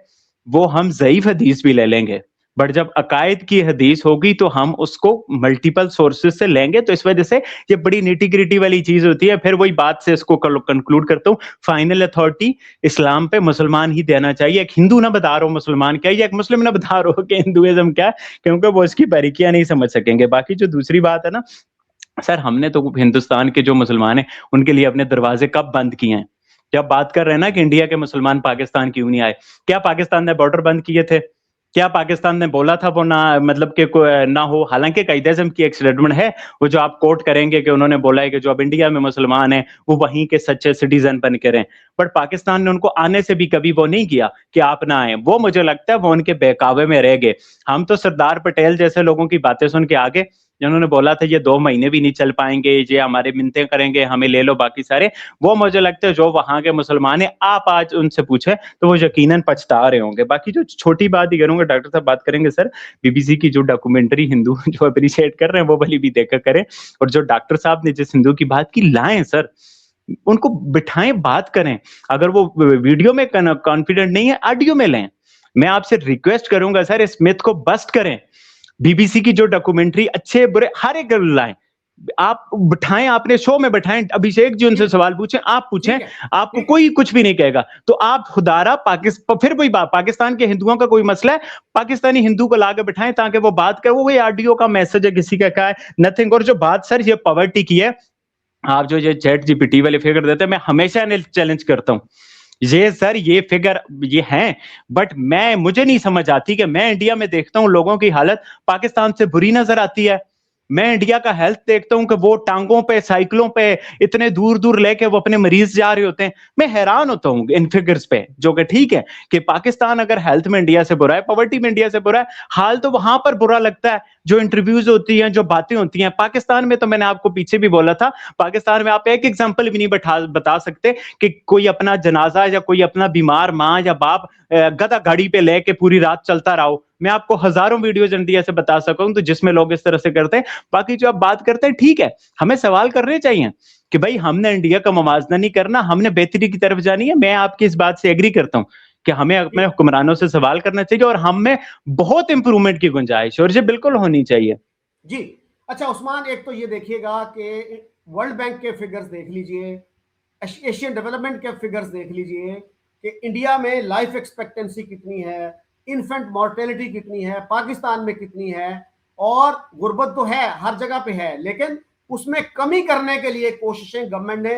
वो हम ज़ईफ हदीस भी ले लेंगे, बट जब अकायद की हदीस होगी तो हम उसको मल्टीपल सोर्सेज से लेंगे। तो इस वजह से ये बड़ी नीटी ग्रिटी वाली चीज होती है। फिर वही बात से इसको कंक्लूड करता हूँ, फाइनल अथॉरिटी इस्लाम पे मुसलमान ही देना चाहिए। एक हिंदू ना बता रहा हो मुसलमान क्या, या एक मुस्लिम ना बता रहा हो कि हिंदुइज्म क्या, क्योंकि वो इसकी बारीकियां नहीं समझ सकेंगे। बाकी जो दूसरी बात है ना सर, हमने तो हिंदुस्तान के जो मुसलमान हैं उनके लिए अपने दरवाजे कब बंद किए हैं। जब बात कर रहे हैं ना कि इंडिया के मुसलमान पाकिस्तान क्यों नहीं आए, क्या पाकिस्तान ने बॉर्डर बंद किए थे? क्या पाकिस्तान ने बोला था वो ना, मतलब कि ना हो? हालांकि कायदे-ए-आज़म की एक स्टेटमेंट है, वो जो आप कोट करेंगे कि उन्होंने बोला है कि जो अब इंडिया में मुसलमान हैं वो वहीं के सच्चे सिटीजन बन के रहें। बट पाकिस्तान ने उनको आने से भी कभी वो नहीं किया कि आप ना आए। वो मुझे लगता है वो उनके बहकावे में रह गए। हम तो सरदार पटेल जैसे लोगों की बातें सुन के आगे, जिन्होंने बोला था ये 2 महीने भी नहीं चल पाएंगे, ये हमारे मिन्नतें करेंगे, हमें ले लो बाकी सारे, वो मुझे लगता है जो वहां के मुसलमान हैं, आप आज उनसे पूछे तो वो यकीनन पछता रहे होंगे। बाकी जो छोटी बात ही करूंगा, डॉक्टर साहब बात करेंगे सर, बीबीसी की जो डॉक्यूमेंट्री हिंदू जो अप्रिशिएट कर रहे हैं वो वाली भी देखा करें। और जो डॉक्टर साहब ने जिस हिंदू की बात की, लाएं सर, उनको बिठाएं, बात करें। अगर वो वीडियो में कॉन्फिडेंट नहीं है, ऑडियो में लें। मैं आपसे रिक्वेस्ट करूंगा सर, इस मिथ को बस्ट करें। बीबीसी की जो डॉक्यूमेंट्री अच्छे बुरे हर एक लाएं, आप बिठाएं, आपने शो में बिठाएं, अभिषेक जी उनसे सवाल पूछें, आप पूछें, आपको कोई कुछ भी नहीं कहेगा। तो आप खुदारा फिर वही बात, पाकिस्तान के हिंदुओं का कोई मसला है, पाकिस्तानी हिंदू को लाके बिठाएं ताकि वो बात करे। वो वही ऑडियो का मैसेज है, किसी का क्या है, नथिंग। और जो बात सर ये पॉवर्टी की है, आप जो ये चैट जीपीटी वाले फिगर देते हैं, मैं हमेशा चैलेंज करता हूं ये सर, ये फिगर ये हैं, बट मुझे नहीं समझ आती कि मैं इंडिया में देखता हूं लोगों की हालत पाकिस्तान से बुरी नजर आती है। मैं इंडिया का हेल्थ देखता हूं कि वो टांगों पे, साइकिलों पे इतने दूर दूर लेके वो अपने मरीज जा रहे होते हैं। मैं हैरान होता हूं इन फिगर्स पे, जो कि ठीक है कि पाकिस्तान अगर हेल्थ में इंडिया से बुरा है, पॉवर्टी में इंडिया से बुरा है, हाल तो वहां पर बुरा लगता है जो इंटरव्यूज होती हैं, जो बातें होती हैं। पाकिस्तान में तो मैंने आपको पीछे भी बोला था, पाकिस्तान में आप एक एग्जाम्पल भी नहीं बता सकते कि कोई अपना जनाजा या कोई अपना बीमार माँ या बाप गधा गाड़ी पे लेके पूरी रात चलता रहा हो। मैं आपको हजारों वीडियोज इंडिया से बता सकूं तो जिसमें लोग इस तरह से करते हैं। बाकी जो आप बात करते हैं, ठीक है, हमें सवाल करने चाहिए कि भाई हमने इंडिया का मुवाजना नहीं करना, हमने बेहतरी की तरफ जानी है। मैं आपकी इस बात से एग्री करता हूं कि हमें अपने हुक्मरानों से सवाल करना चाहिए और हम में बहुत इंप्रूवमेंट की गुंजाइश और ये बिल्कुल होनी चाहिए। जी अच्छा उस्मान, एक तो ये देखिएगा कि वर्ल्ड बैंक के फिगर्स देख लीजिए, एशियन डेवलपमेंट के फिगर्स देख लीजिए कि इंडिया में लाइफ एक्सपेक्टेंसी कितनी है, इन्फेंट मॉर्टेलिटी कितनी है, पाकिस्तान में कितनी है। और गुर्बत तो है, हर जगह पे है, लेकिन उसमें कमी करने के लिए कोशिशें गवर्नमेंट ने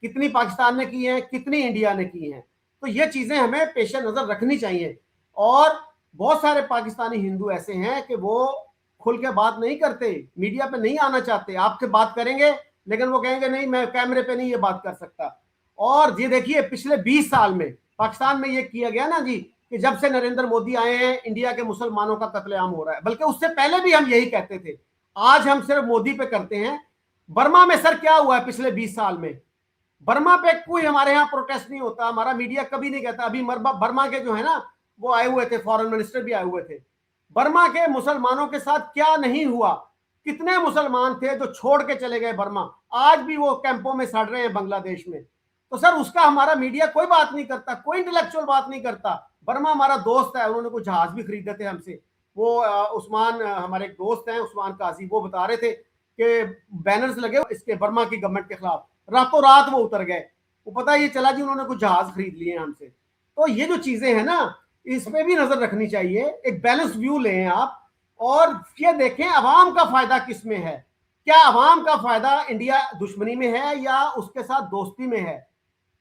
कितनी पाकिस्तान ने की है, कितनी इंडिया ने की है। तो ये चीजें हमें पेश नजर रखनी चाहिए। और बहुत सारे पाकिस्तानी हिंदू ऐसे हैं कि वो खुल के बात नहीं करते, मीडिया पे नहीं आना चाहते, आपसे बात करेंगे लेकिन वो कहेंगे नहीं मैं कैमरे पे नहीं ये बात कर सकता। और ये देखिए पिछले 20 साल में पाकिस्तान में ये किया गया ना जी कि जब से नरेंद्र मोदी आए हैं इंडिया के मुसलमानों का कत्लेआम हो रहा है, बल्कि उससे पहले भी हम यही कहते थे। आज हम सिर्फ मोदी पे करते हैं। बर्मा में सर क्या हुआ है पिछले 20 साल में? बर्मा पे कोई हमारे यहाँ प्रोटेस्ट नहीं होता, हमारा मीडिया कभी नहीं कहता। अभी बर्मा के जो है ना वो आए हुए थे, फॉरेन मिनिस्टर भी आए हुए थे। बर्मा के मुसलमानों के साथ क्या नहीं हुआ, कितने मुसलमान थे जो छोड़ के चले गए बर्मा, आज भी वो कैंपों में सड़ रहे हैं बांग्लादेश में। तो सर उसका हमारा मीडिया कोई बात नहीं करता, कोई इंटेलेक्चुअल बात नहीं करता। बर्मा हमारा दोस्त है, उन्होंने कुछ जहाज भी खरीदे थे हमसे। वो उस्मान हमारे एक दोस्त हैं, उस्मान काजी, वो बता रहे थे कि बैनर्स लगे इसके बर्मा की गवर्नमेंट के खिलाफ, रातों रात वो उतर गए। वो पता ये चला जी उन्होंने कुछ जहाज खरीद लिए हमसे। तो ये जो चीजें हैं ना इस पे भी नजर रखनी चाहिए, एक बैलेंस व्यू लें आप और ये देखें अवाम का फायदा किस में है। क्या अवाम का फायदा इंडिया दुश्मनी में है या उसके साथ दोस्ती में है?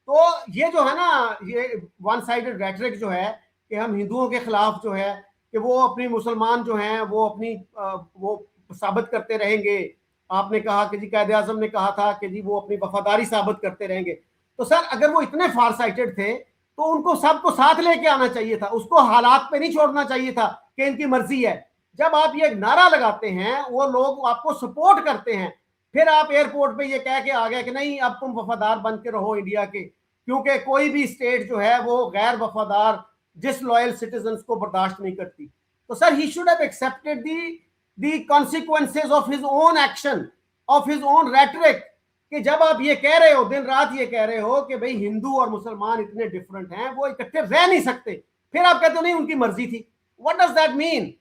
तो ये जो है ना ये वन साइडेड रेटरिक जो है कि हम हिंदुओं के खिलाफ जो है कि वो अपनी मुसलमान जो हैं वो अपनी वो साबित करते रहेंगे। आपने कहा कि जी कायदे आज़म ने कहा था कि जी वो अपनी वफादारी साबित करते रहेंगे। तो सर अगर वो इतने फार साइटेड थे तो उनको सबको साथ लेके आना चाहिए था, उसको हालात पे नहीं छोड़ना चाहिए था कि इनकी मर्जी है। जब आप ये नारा लगाते हैं वो लोग आपको सपोर्ट करते हैं, फिर आप एयरपोर्ट पे ये कह के आ गए कि नहीं अब तुम वफादार बन के रहो इंडिया के, क्योंकि कोई भी स्टेट जो है वो गैर वफादार डिसलॉयल सिटीजन्स को बर्दाश्त नहीं करती। तो sir he should have accepted the consequences of his own action, of his own rhetoric. कि जब आप ये कह रहे हो, दिन रात ये कह रहे हो कि भाई हिंदू और मुसलमान इतने डिफरेंट हैं, वो इकट्ठे रह नहीं सकते, फिर आप कहते हो नहीं उनकी मर्जी थी। What does that mean?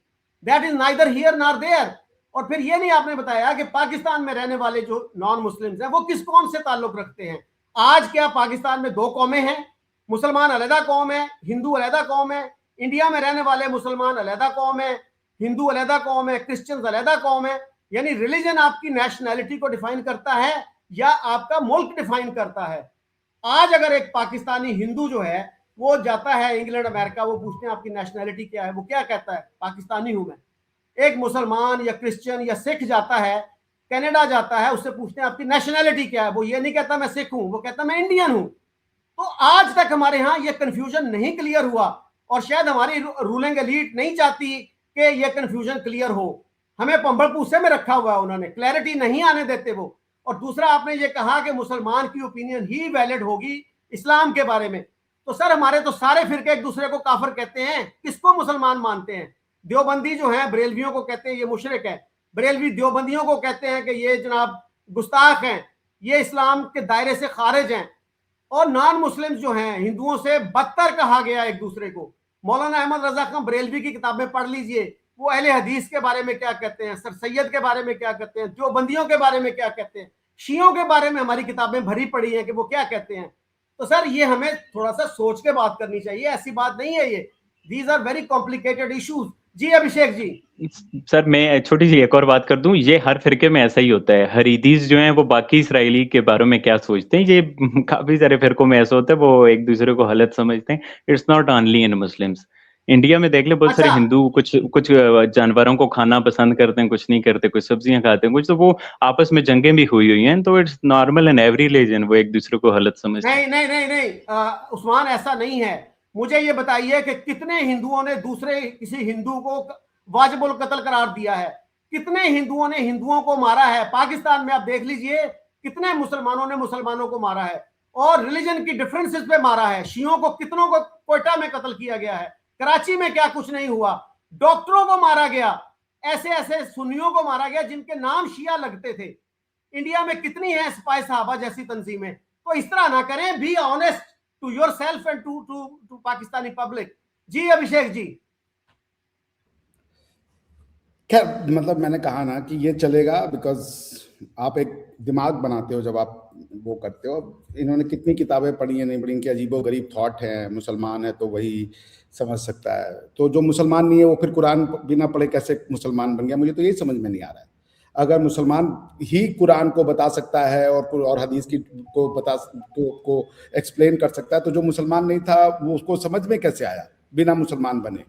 That is neither here nor there. और फिर ये नहीं आपने बताया कि पाकिस्तान में रहने वाले जो नॉन मुस्लिम्स हैं वो किस कौम से ताल्लुक रखते हैं। आज क्या पाकिस्तान में दो कौमें हैं? मुसलमान अलहदा कौम है, हिंदू अलहदा कौम है। इंडिया में रहने वाले मुसलमान अलहदा कौम है, हिंदू अलहदा कौम है, क्रिश्चियंस अलहदा कौम है। यानी रिलीजन आपकी नेशनैलिटी को डिफाइन करता है या आपका मुल्क डिफाइन करता है। आज अगर एक पाकिस्तानी हिंदू जो है वो जाता है इंग्लैंड अमेरिका, वो पूछते हैं आपकी नेशनैलिटी क्या है, वो क्या कहता है? पाकिस्तानी हूं मैं। एक मुसलमान या क्रिश्चियन या सिख जाता है, कनाडा जाता है, उससे पूछते हैं आपकी नेशनैलिटी क्या है, वो ये नहीं कहता मैं सिख हूं, वो कहता मैं इंडियन हूं। तो आज तक हमारे यहाँ ये कंफ्यूजन नहीं क्लियर हुआ और शायद हमारी रूलिंग एलीट नहीं चाहती कि ये कंफ्यूजन क्लियर हो। हमें पंबड़ पूसे में रखा हुआ है उन्होंने, क्लैरिटी नहीं आने देते वो। और दूसरा आपने ये कहा कि मुसलमान की ओपिनियन ही वैलिड होगी इस्लाम के बारे में। तो सर हमारे तो सारे फिरके एक दूसरे को काफिर कहते हैं, किसको मुसलमान मानते हैं? देवबंदी जो है बरेलवियों को कहते हैं ये मुशरिक है, बरेलवी देवबंदियों को कहते हैं कि ये जनाब गुस्ताख हैं, ये इस्लाम के दायरे से खारिज हैं। और नॉन मुस्लिम जो हैं हिंदुओं से बदतर कहा गया एक दूसरे को। मौलाना अहमद रजा खान बरेलवी की किताबें पढ़ लीजिए, वो अहले हदीस के बारे में क्या कहते हैं, सर सैयद के बारे में क्या कहते हैं, जो बंदियों के बारे में क्या कहते हैं, शियों के बारे में हमारी किताबें भरी पड़ी हैं कि वो क्या कहते हैं। तो सर ये हमें थोड़ा सा सोच के बात करनी चाहिए, ऐसी बात नहीं है ये, these are very complicated issues. जी अभिषेक जी। सर मैं छोटी सी एक और बात कर दूं, ये हर फिरके में ऐसा ही होता है। हरीदीस जो हैं वो बाकी इसराइली के बारे में क्या सोचते हैं, ये काफी सारे फिरकों में ऐसा होता है, वो एक दूसरे को गलत समझते हैं। It's not only in Muslims. India में देख ले बहुत सारे अच्छा, हिंदू कुछ कुछ जानवरों को खाना पसंद करते हैं, कुछ नहीं करते, कुछ सब्जियां खाते हैं, कुछ तो वो आपस में जंगें भी हुई हैं। तो it's normal in every religion, वो एक दूसरे को गलत समझते हैं। नहीं नहीं नहीं नहीं उस्मान ऐसा नहीं है। मुझे ये बताइए कि कितने हिंदुओं ने दूसरे किसी हिंदू को वाजिबुल कत्ल करार दिया है, कितने हिंदुओं ने हिंदुओं को मारा है। पाकिस्तान में आप देख लीजिए कितने मुसलमानों ने मुसलमानों को मारा है, और रिलीजन की डिफरेंसेस पे मारा है। शियों को कितनों को कोयटा में कत्ल किया गया है, कराची में क्या कुछ नहीं हुआ, डॉक्टरों को मारा गया, ऐसे ऐसे सुन्नियों को मारा गया जिनके नाम शिया लगते थे। इंडिया में कितनी है स्पाई साहबा जैसी तंजीमें। तो इस तरह ना करें, be honest to yourself and to Pakistani public. जी अभिषेक जी। खैर मतलब मैंने कहा ना कि ये चलेगा बिकॉज आप एक दिमाग बनाते हो जब आप वो करते हो। इन्होंने कितनी किताबें पढ़ी हैं नहीं पढ़ी, इनके अजीबो गरीब थॉट है। मुसलमान है तो वही समझ सकता है, तो जो मुसलमान नहीं है वो फिर कुरान बिना पढ़े कैसे मुसलमान बन गया, मुझे तो यही समझ में नहीं आ रहा है। अगर मुसलमान ही कुरान को बता सकता है और हदीस की को एक्सप्लेन कर सकता है, तो जो मुसलमान नहीं था वो उसको समझ में कैसे आया बिना मुसलमान बने।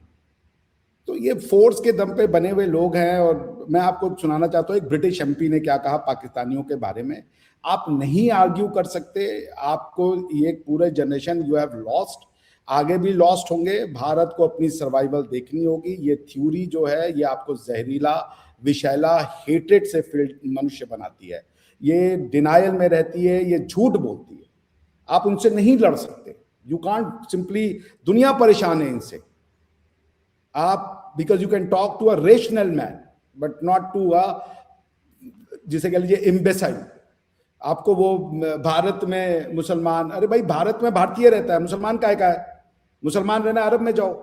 तो ये फोर्स के दम पे बने हुए लोग हैं। और मैं आपको सुनाना चाहता हूँ एक ब्रिटिश एमपी ने क्या कहा पाकिस्तानियों के बारे में। आप नहीं आर्ग्यू कर सकते, आपको ये पूरे जनरेशन यू हैव लॉस्ट, आगे भी लॉस्ट होंगे। भारत को अपनी सर्वाइवल देखनी होगी। ये थ्योरी जो है ये आपको जहरीला विषैला हेट्रेड से फील्ड मनुष्य बनाती है, ये डिनायल में रहती है, ये झूठ बोलती है। आप उनसे नहीं लड़ सकते, यू कांट सिंपली, दुनिया परेशान है इनसे। आप because you can talk to a rational man but not to a, जिसे कह लीजिए इम्बेसाइल। आपको वो भारत में मुसलमान, अरे भाई भारत में भारतीय रहता है, मुसलमान काय का है? मुसलमान रहना अरब में जाओ,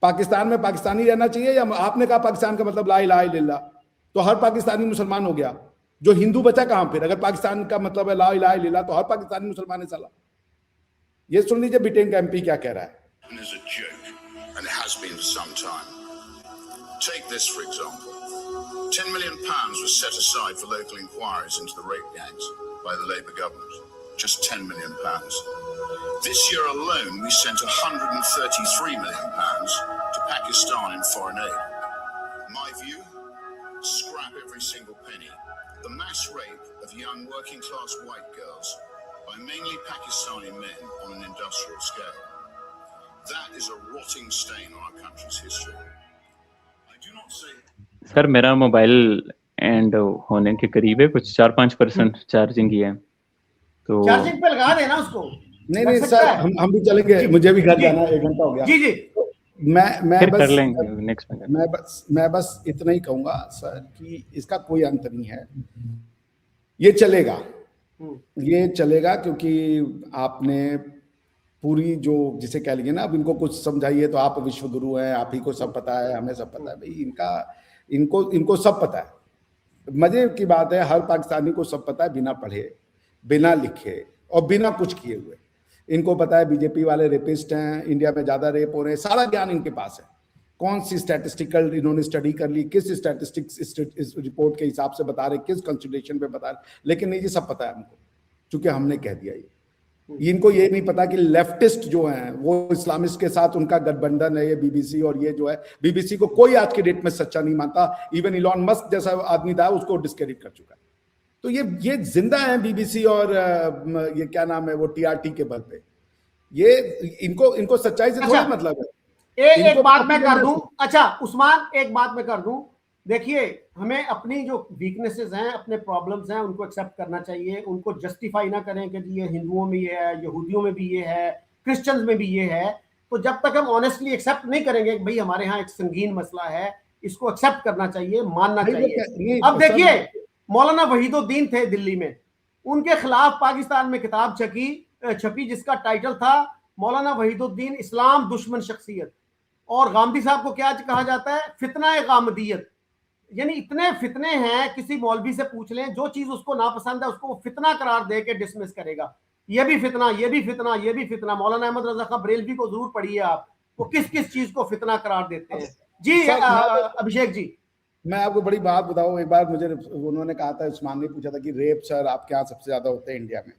पाकिस्तान में पाकिस्तानी रहना चाहिए। या आपने कहा पाकिस्तान का मतलब ला इलाहा इल्लल्लाह, तो हर पाकिस्तानी मुसलमान हो गया, जो हिंदू बचा कहां फिर? अगर पाकिस्तान का मतलब है ला इलाहा इल्लल्लाह तो हर पाकिस्तानी मुसलमान है साला। ये सुन लीजिए ब्रिटेन का एमपी क्या कह रहा है। And it has been for some time. Take this for example. £10 million was set aside for local inquiries into the rape gangs by the Labour government. Just £10 million. This year alone, we sent £133 million to Pakistan in foreign aid. My view, scrap every single penny. The mass rape of young working class white girls by mainly Pakistani men on an industrial scale. That is a rotting stain on our country's history. I do not say. Sir मेरा mobile and होने के करीब है, कुछ 4-5% charging ही है, तो charging पे लगा देना उसको। नहीं सर, हम भी चलेंगे, मुझे भी घर जाना है, 1 घंटा हो गया। जी जी। मैं फिर बस कर लेंगे नेक्स्ट में। मैं बस इतना ही कहूंगा सर कि इसका कोई अंत नहीं है, ये चलेगा क्योंकि आपने पूरी जो जिसे कह लीजिए ना, अब इनको कुछ समझाइए तो आप विश्व गुरु हैं, आप ही को सब पता है, हमें सब पता है। भाई इनको सब पता है। मजे की बात है, हर पाकिस्तानी को सब पता है, बिना पढ़े, बिना लिखे और बिना कुछ किए हुए। इनको पता है बीजेपी वाले रेपिस्ट हैं, इंडिया में ज्यादा रेप हो रहे हैं, सारा ज्ञान इनके पास है। कौन सी स्टैटिस्टिकल इन्होंने स्टडी कर ली, किस स्टैटिस्टिक्स इस रिपोर्ट के हिसाब से बता रहे, किस कंसिडरेशन पे बता रहे, लेकिन नहीं जी सब पता है हमको, क्योंकि हमने कह दिया। इनको ये नहीं पता कि लेफ्टिस्ट जो हैं वो इस्लामिस्ट के साथ उनका गठबंधन है, ये बीबीसी। और ये जो है बीबीसी को कोई आज के डेट में सच्चा नहीं मानता, इवन इलॉन मस्क जैसा आदमी था उसको डिस्क्रेडिट कर चुका है। तो ये जिंदा है बीबीसी और ये क्या नाम है वो टीआरटी के बल पे। ये इनको सच्चाई से थोड़ा मतलब है। एक बात मैं कर दूं, अच्छा उस्मान एक बात मैं कर दूं, देखिए हमें अपनी जो वीकनेसेस हैं, अपने प्रॉब्लम्स हैं, उनको एक्सेप्ट करना चाहिए। उनको जस्टिफाई ना करें कि ये हिंदुओं में ये है, यहूदियों में भी ये है, क्रिश्चियंस में भी ये है। तो जब तक हम ऑनेस्टली एक्सेप्ट नहीं करेंगे कि भाई हमारे यहाँ एक संगीन मसला है, इसको एक्सेप्ट करना चाहिए, मानना चाहिए। अब देखिए मौलाना वहीदुद्दीन थे दिल्ली में, उनके खिलाफ पाकिस्तान में किताब छपी जिसका टाइटल था मौलाना वहीदुद्दीन इस्लाम दुश्मन शख्सियत। और गांधी साहब को क्या कहा जाता है, फितना गामदियत, यानी इतने फितने हैं, किसी मौलवी से पूछ लें, जो चीज उसको नापसंद है उसको वो फितना करार दे के डिसमिस करेगा, ये भी फितना, ये भी फितना, ये भी फितना। मौलाना अहमद रजा खां बरेलवी को जरूर पढ़िए आप, वो किस किस चीज को फितना करार देते हैं। जी अभिषेक जी, मैं आपको बड़ी बात बताऊं, एक बार मुझे उन्होंने कहा था, उस्मान ने पूछा था कि रेप सर आपके यहाँ सबसे ज्यादा होते हैं इंडिया में।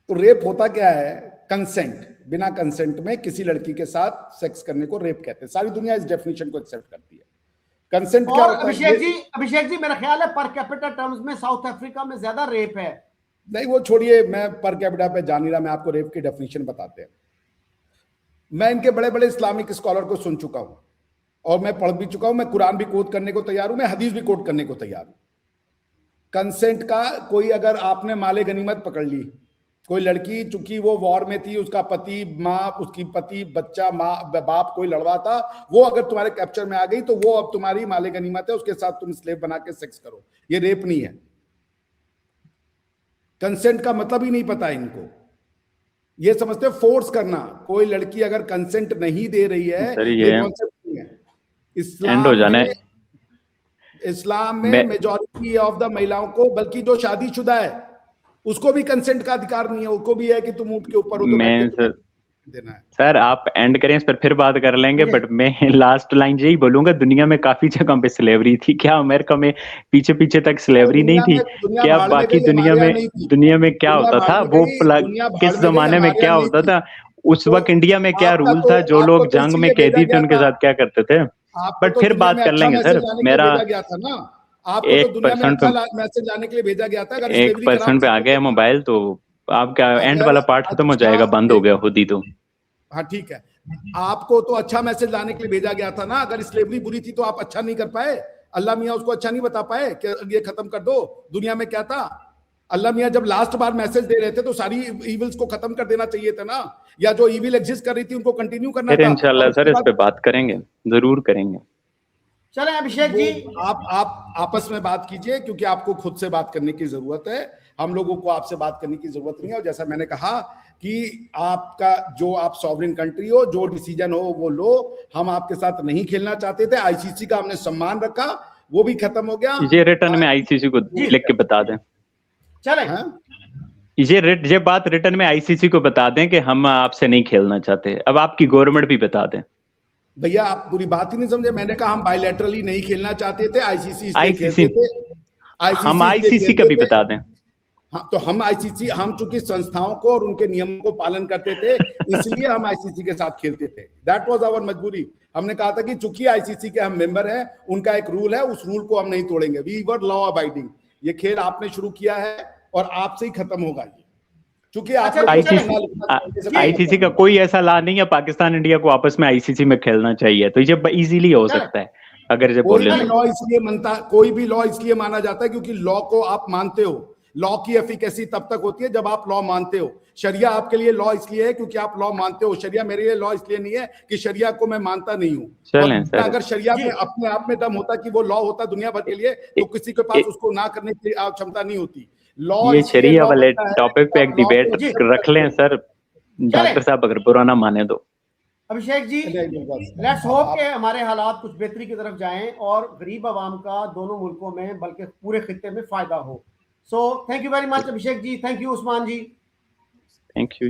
तो रेप होता क्या है, कंसेंट, बिना कंसेंट में किसी लड़की के साथ सेक्स करने को रेप कहते हैं। सारी दुनिया इस डेफिनेशन को एक्सेप्ट करती है। कंसेंट क्या होता है? अभिषेक जी मेरा ख्याल है पर कैपिटा टर्म्स में साउथ अफ्रीका में ज्यादा रेप है। नहीं वो छोड़िए, मैं पर कैपिटा पे जान ही रहा, मैं आपको रेप की डेफिनेशन बताते हैं। मैं इनके बड़े बड़े इस्लामिक स्कॉलर को सुन चुका हूं और मैं पढ़ भी चुका हूं, मैं कुरान भी कोट करने को तैयार हूं, मैं हदीस भी कोट करने को तैयार हूं। कंसेंट का कोई, अगर आपने माले गनीमत पकड़ ली, कोई लड़की चूंकि वो वॉर में थी, उसका पति, माँ, उसकी पति, बच्चा, माँ, बाप कोई लड़वा था, वो अगर तुम्हारे कैप्चर में आ गई तो वो अब तुम्हारी माले गनीमत है, उसके साथ तुम स्लेव बना के सेक्स करो। ये रेप नहीं है। कंसेंट का मतलब ही नहीं पता इनको, ये समझते फोर्स करना। कोई लड़की अगर कंसेंट नहीं दे रही है, ये कॉन्सेप्ट नहीं है। इस्लाम में मेजॉरिटी ऑफ द महिलाओं को, बल्कि जो शादीशुदा है उसको भी कंसेंट का अधिकार नहीं है, उसको भी है कि तुम ऊंट के ऊपर हो तो देना है। सर आप एंड करें, इस पर फिर बात कर लेंगे, बट मैं लास्ट लाइन यही बोलूंगा, दुनिया में काफी जगह पे स्लेवरी थी, क्या अमेरिका में पीछे पीछे तक स्लेवरी नहीं थी? क्या बाकी दुनिया में क्या होता था, वो किस जमाने में क्या होता था, उस वक्त इंडिया में क्या रूल था, जो लोग जंग में कैदी थे उनके साथ क्या करते थे? बट फिर बात कर लेंगे सर। मेरा 1% मैसेज आने के लिए भेजा गया था, अगर 1% पे आ गया मोबाइल तो आपका एंड वाला पार्ट खत्म हो जाएगा, बंद हो गया खुद ही। तो हाँ ठीक है, आपको तो अच्छा मैसेज लाने के लिए भेजा गया था ना। अगर स्लेवरी बुरी थी तो आप अच्छा नहीं कर पाए, अल्लाह मियाँ उसको अच्छा नहीं बता पाए कि ये खत्म कर दो। दुनिया में क्या था, अल्लाह मियाँ जब लास्ट बार मैसेज दे रहे थे तो सारी इविल्स को खत्म कर देना चाहिए था ना, या जो इविल एग्जिस्ट कर रही थी उनको कंटिन्यू करना था। इंशाल्लाह सर इस पे बात करेंगे, जरूर करेंगे। चले अभिषेक जी, आप आपस में बात कीजिए, क्योंकि आपको खुद से बात करने की जरूरत है, हम लोगों को आपसे बात करने की जरूरत नहीं है। और जैसा मैंने कहा कि आपका जो आप सॉवरेन कंट्री हो, जो डिसीजन हो वो लो, हम आपके साथ नहीं खेलना चाहते थे। आईसीसी का हमने सम्मान रखा, वो भी खत्म हो गया। ये रिटर्न में आईसीसी को लिख के बता दें, चले ये बात रिटर्न में आईसीसी को बता दें कि हम आपसे नहीं खेलना चाहते। अब आपकी गवर्नमेंट भी बता दें। भैया आप पूरी बात ही नहीं समझे, मैंने कहा हम बायलैटरली नहीं खेलना चाहते थे, आईसीसी हम आईसीसी का भी बता दें। हाँ, तो हम आईसीसी, हम चूंकि संस्थाओं को और उनके नियमों को पालन करते थे, इसलिए हम आईसीसी के साथ खेलते थे। दैट वाज आवर मजबूरी। हमने कहा था कि चूंकि आईसीसी के हम मेंबर हैं, उनका एक रूल है, उस रूल को हम नहीं तोड़ेंगे। We were law abiding. ये खेल आपने शुरू किया है और आपसे ही खत्म होगा ये, क्योंकि आईसीसी का कोई ऐसा लॉ नहीं है पाकिस्तान इंडिया को आपस में आईसीसी में खेलना चाहिए, तो ये इजीली हो सकता है। अगर ये बोले लॉ इसलिए मानता, कोई भी लॉ इसलिए माना जाता है क्योंकि लॉ को आप मानते हो। लॉ की एफिकेसी तब तक होती है जब आप लॉ मानते हो। शरिया आपके लिए लॉ इसलिए है क्योंकि आप लॉ मानते हो। शरिया मेरे लिए लॉ इसलिए नहीं है कि शरिया को मैं मानता नहीं हूँ। अगर शरिया में अपने आप में दम होता कि वो लॉ होता दुनिया भर के लिए, तो किसी के पास उसको ना करने की क्षमता नहीं होती। लॉ, ये शरिया वाले टॉपिक पे एक डिबेट रख लें सर, डॉक्टर साहब अगर बुरा ना माने तो। अभिषेक जी, लेट्स होप कि हमारे हालात कुछ बेहतरी की तरफ जाएं और गरीब आवाम का दोनों मुल्कों में बल्कि पूरे खित्ते में फायदा हो। So thank you very much Abhishek ji, thank you Usman ji, thank you.